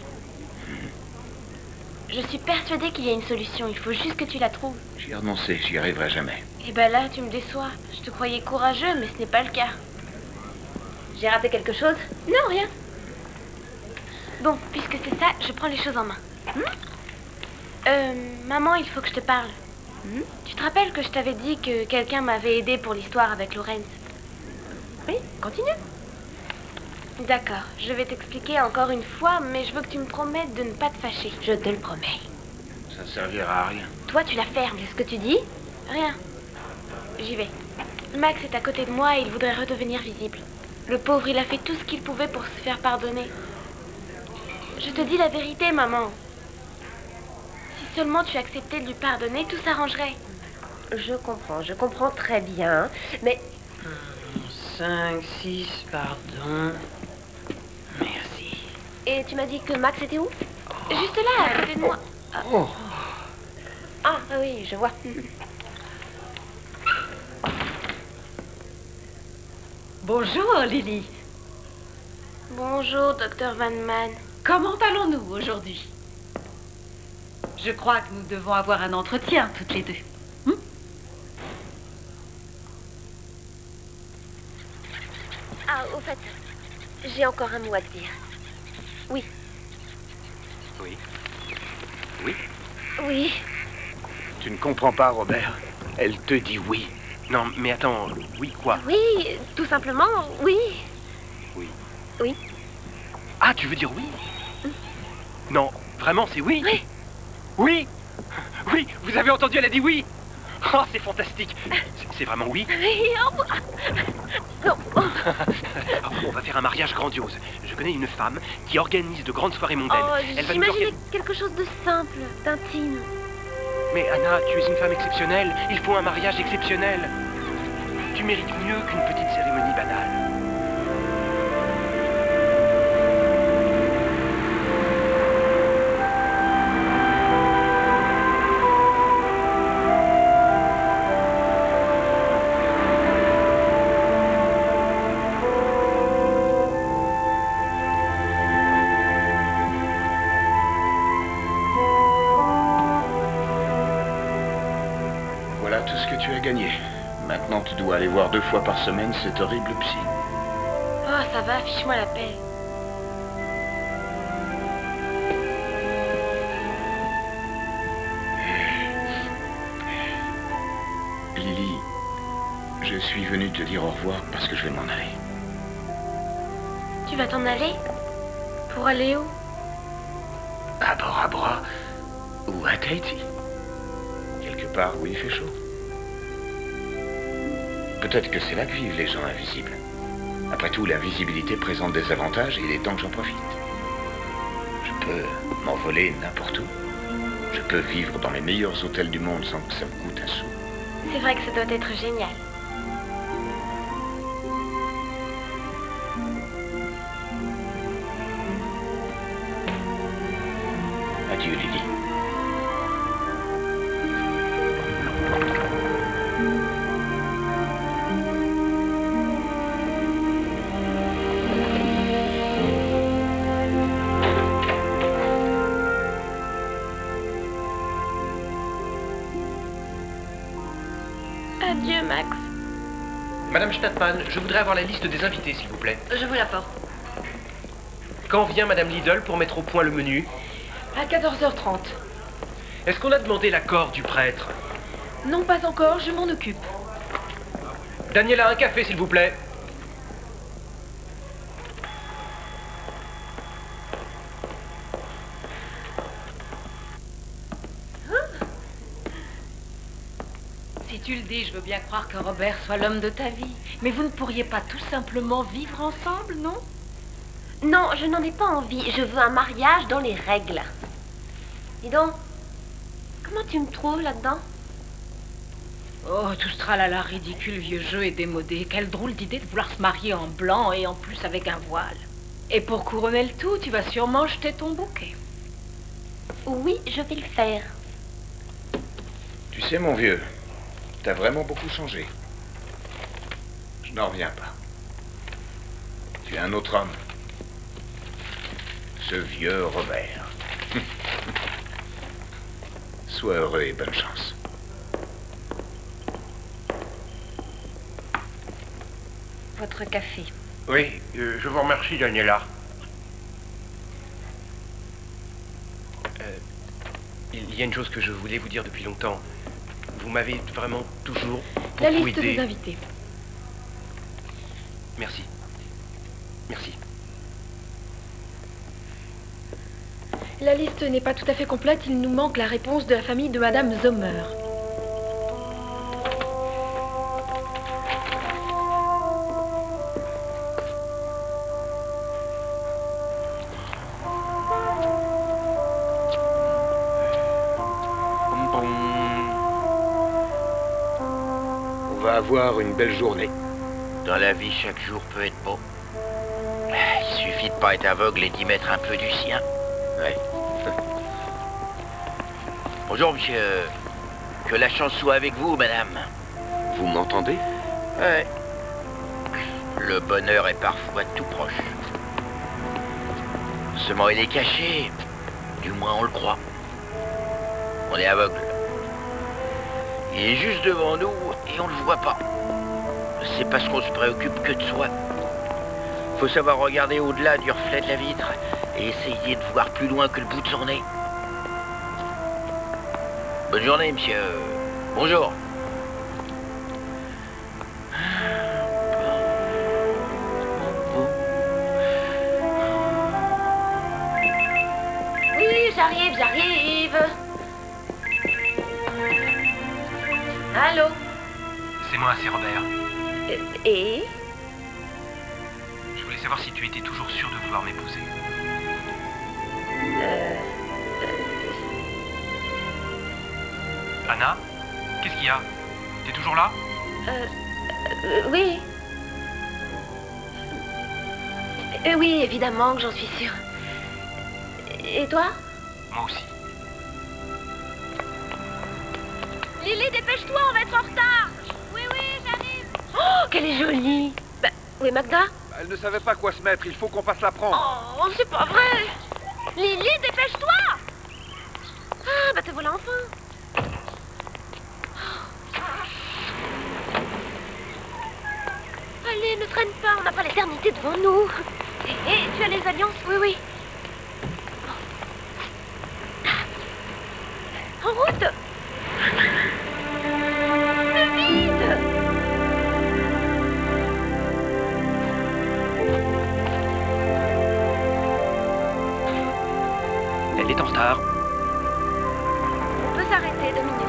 Je suis persuadée qu'il y a une solution, il faut juste que tu la trouves. J'y ai renoncé, j'y arriverai jamais. Et ben là, tu me déçois. Je te croyais courageux, mais ce n'est pas le cas. J'ai raté quelque chose? Non, rien. Bon, puisque c'est ça, je prends les choses en main. Maman, il faut que je te parle. Tu te rappelles que je t'avais dit que quelqu'un m'avait aidé pour l'histoire avec Lorenz? Oui, continue. D'accord, je vais t'expliquer encore une fois, mais je veux que tu me promettes de ne pas te fâcher. Je te le promets. Ça servira à rien. Toi, tu la fermes, c'est ce que tu dis? Rien. J'y vais. Max est à côté de moi et il voudrait redevenir visible. Le pauvre, il a fait tout ce qu'il pouvait pour se faire pardonner. Je te dis la vérité, maman. Si seulement tu acceptais de lui pardonner, tout s'arrangerait. Je comprends très bien, mais... 5, 6, pardon. Merci. Et tu m'as dit que Max était où? Juste là, à côté de moi. Ah oui, je vois. Bonjour, Lily. Bonjour, Dr. Van Man. Comment allons-nous aujourd'hui? Je crois que nous devons avoir un entretien, toutes les deux. Ah, au fait, j'ai encore un mot à te dire. Oui. Oui. Oui. Oui. Tu ne comprends pas, Robert. Elle te dit oui. Non, mais attends, oui quoi? Oui, tout simplement, oui. Oui. Oui. Ah, tu veux dire oui? Non, vraiment, c'est oui? Oui. Oui? Oui, vous avez entendu, elle a dit oui. Oh, c'est fantastique. C'est vraiment oui? Oui, au revoir. On va faire un mariage grandiose. Je connais une femme qui organise de grandes soirées mondaines. Oh, Elle va nous j'imaginais quelque chose de simple, d'intime. Mais Anna, tu es une femme exceptionnelle. Il faut un mariage exceptionnel. Tu mérites mieux qu'une petite cérémonie banale. Voilà tout ce que tu as gagné. Maintenant, tu dois aller voir 2 fois par semaine cet horrible psy. Oh, ça va, fiche-moi la paix. Lily, je suis venu te dire au revoir parce que je vais m'en aller. Tu vas t'en aller? Pour aller où? À Bora Bora ou à Tahiti. Quelque part où il fait chaud. Peut-être que c'est là que vivent les gens invisibles. Après tout, l'invisibilité présente des avantages et il est temps que j'en profite. Je peux m'envoler n'importe où. Je peux vivre dans les meilleurs hôtels du monde sans que ça me coûte un sou. C'est vrai que ça doit être génial. Adieu, Lily. Adieu, Max. Madame Schnattmann, je voudrais avoir la liste des invités, s'il vous plaît. Je vous l'apporte. Quand vient Madame Lidl pour mettre au point le menu? À 14h30. Est-ce qu'on a demandé l'accord du prêtre? Non, pas encore, je m'en occupe. Daniela, un café, s'il vous plaît. Si tu le dis, je veux bien croire que Robert soit l'homme de ta vie. Mais vous ne pourriez pas tout simplement vivre ensemble, non? Non, je n'en ai pas envie. Je veux un mariage dans les règles. Dis donc, comment tu me trouves là-dedans? Oh, tout ce tralala ridicule, vieux jeu et démodé. Quelle drôle d'idée de vouloir se marier en blanc et en plus avec un voile. Et pour couronner le tout, tu vas sûrement jeter ton bouquet. Oui, je vais le faire. Tu sais, mon vieux, t'as vraiment beaucoup changé. Je n'en reviens pas. Tu es un autre homme. Ce vieux Robert. Sois heureux et bonne chance. Votre café. Oui, je vous remercie, Daniela. Il y a une chose que je voulais vous dire depuis longtemps. Vous m'avez vraiment toujours beaucoup La liste aidé. des invités. Merci. Merci. La liste n'est pas tout à fait complète, il nous manque la réponse de la famille de Madame Sommer. On va avoir une belle journée. Dans la vie, chaque jour peut être beau. Il suffit de pas être aveugle et d'y mettre un peu du sien. Ouais. Bonjour, monsieur. Que la chance soit avec vous, madame. Vous m'entendez? Ouais. Le bonheur est parfois tout proche. Seulement, il est caché. Du moins, on le croit. On est aveugle. Il est juste devant nous et on ne le voit pas. C'est parce qu'on se préoccupe que de soi. Faut savoir regarder au-delà du reflet de la vitre et essayer de voir plus loin que le bout de son nez. Bonne journée, monsieur. Bonjour. Oui, j'arrive. Dis-moi, c'est Robert. Et Je voulais savoir si tu étais toujours sûr de vouloir m'épouser. Anna, qu'est-ce qu'il y a? T'es toujours là? Oui. Oui, évidemment que j'en suis sûre. Et toi? Moi aussi. Lily, dépêche-toi, on va être en retard. Oui, j'arrive. Oh, qu'elle est jolie. Bah, où est Magda? Elle ne savait pas quoi se mettre, il faut qu'on passe la prendre. Oh, c'est pas vrai. Lily, dépêche-toi. Ah, bah te voilà enfin. Allez, ne traîne pas, on n'a pas l'éternité devant nous. Hé, tu as les alliances? Oui. En route. Plus vite. Elle est en retard. On peut s'arrêter 2 minutes.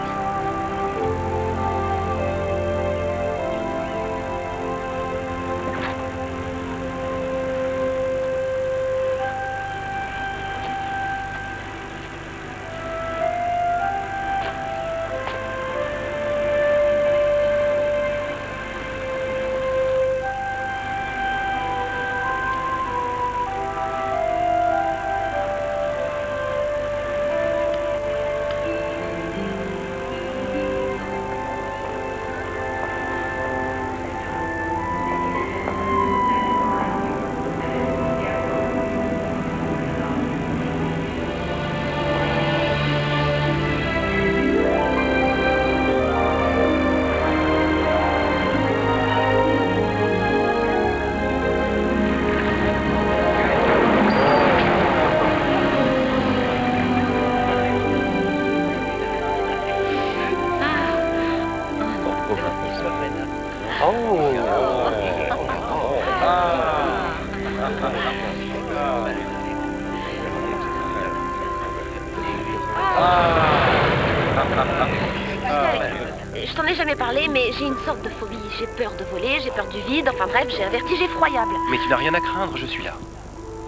Je t'en ai jamais parlé, mais j'ai une sorte de phobie. J'ai peur de voler, j'ai peur du vide, enfin bref, j'ai un vertige effroyable. Mais tu n'as rien à craindre, je suis là.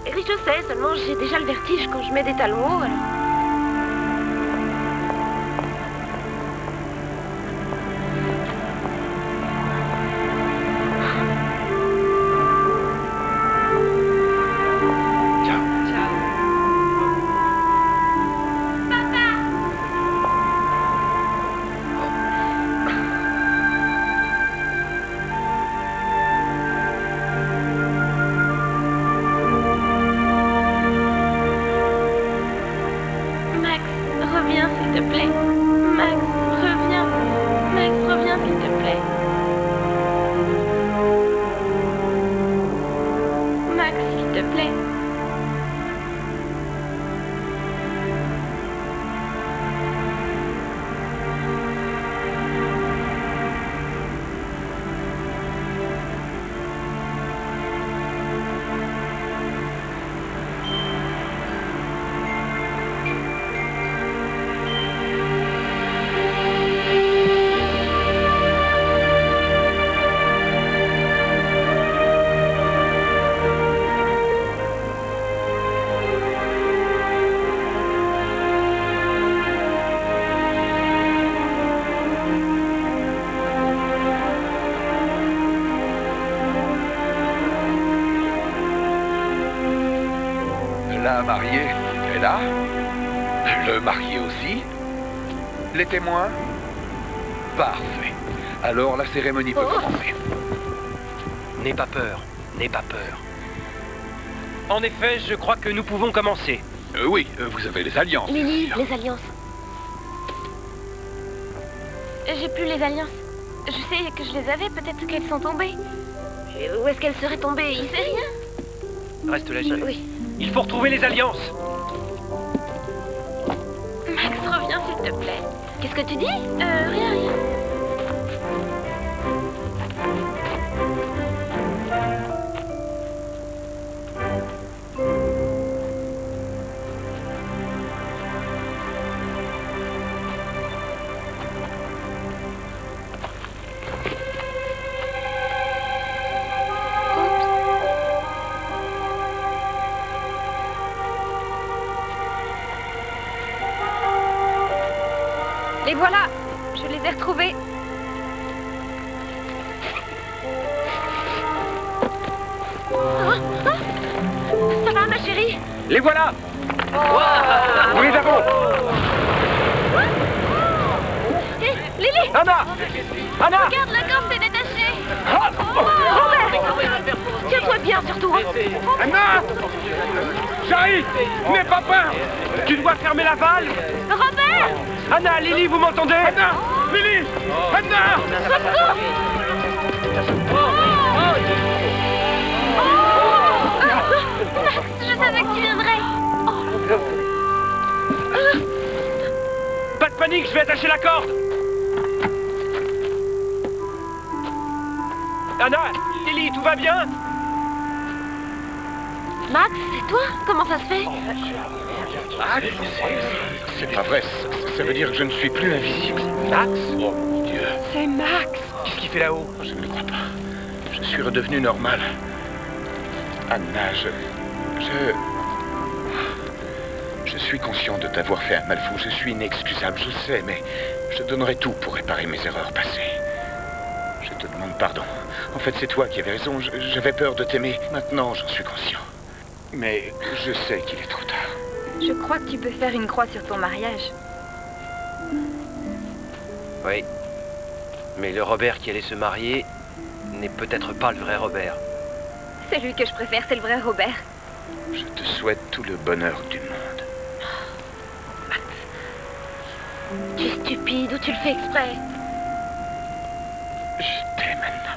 Et oui, je sais, seulement j'ai déjà le vertige quand je mets des talons hauts, alors... La mariée est là. Le marié aussi. Les témoins. Parfait. Alors la cérémonie peut commencer. N'aie pas peur, n'aie pas peur. En effet, je crois que nous pouvons commencer. Oui, vous avez les alliances. Lily, les alliances. J'ai plus les alliances. Je sais que je les avais, peut-être qu'elles sont tombées. Où est-ce qu'elles seraient tombées? Il sait rien. Reste là, j'y vais. Oui. Il faut retrouver les alliances. Max, reviens s'il te plaît. Qu'est-ce que tu dis? Rien. voilà, je les ai retrouvés. Ça va, ma chérie? Les voilà. Nous les avons. Hé, Lily! Anna! Anna! Regarde, la corde s'est détachée. Robert! Tiens-toi bien, surtout. Anna! J'arrive! N'aie pas peur! Tu dois fermer la valve! Robert! Anna, Lily, vous m'entendez? Anna! Lily! Anna! Secours! Max, je savais que tu viendrais. Pas de panique, je vais attacher la corde! Anna! Lily, tout va bien? Max, c'est toi? Comment ça se fait? C'est pas vrai, ça veut dire que je ne suis plus invisible. Max? Oh mon Dieu. C'est Max! Qu'est-ce qu'il fait là-haut? Je ne le crois pas. Je suis redevenu normal. Anna, je suis conscient de t'avoir fait un mal fou. Je suis inexcusable, je sais, mais je donnerai tout pour réparer mes erreurs passées. Je te demande pardon. En fait, c'est toi qui avais raison. J'avais peur de t'aimer. Maintenant, j'en suis conscient. Mais je sais qu'il est trop tard. Je crois que tu peux faire une croix sur ton mariage. Oui. Mais le Robert qui allait se marier n'est peut-être pas le vrai Robert. Celui que je préfère, c'est le vrai Robert. Je te souhaite tout le bonheur du monde. Tu es stupide ou tu le fais exprès? Je t'aime, Anna.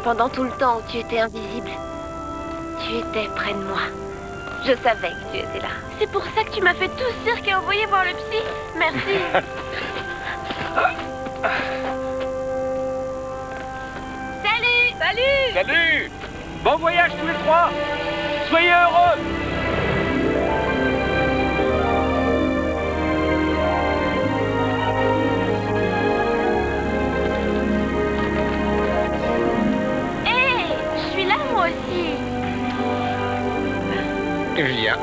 Pendant tout le temps où tu étais invisible, tu étais près de moi. Je savais que tu étais là. C'est pour ça que tu m'as fait tout ce cirque et envoyé voir le psy. Merci. Salut! Salut! Salut! Bon voyage tous les trois! Soyez heureux! Hé! Je suis là moi aussi. Viens.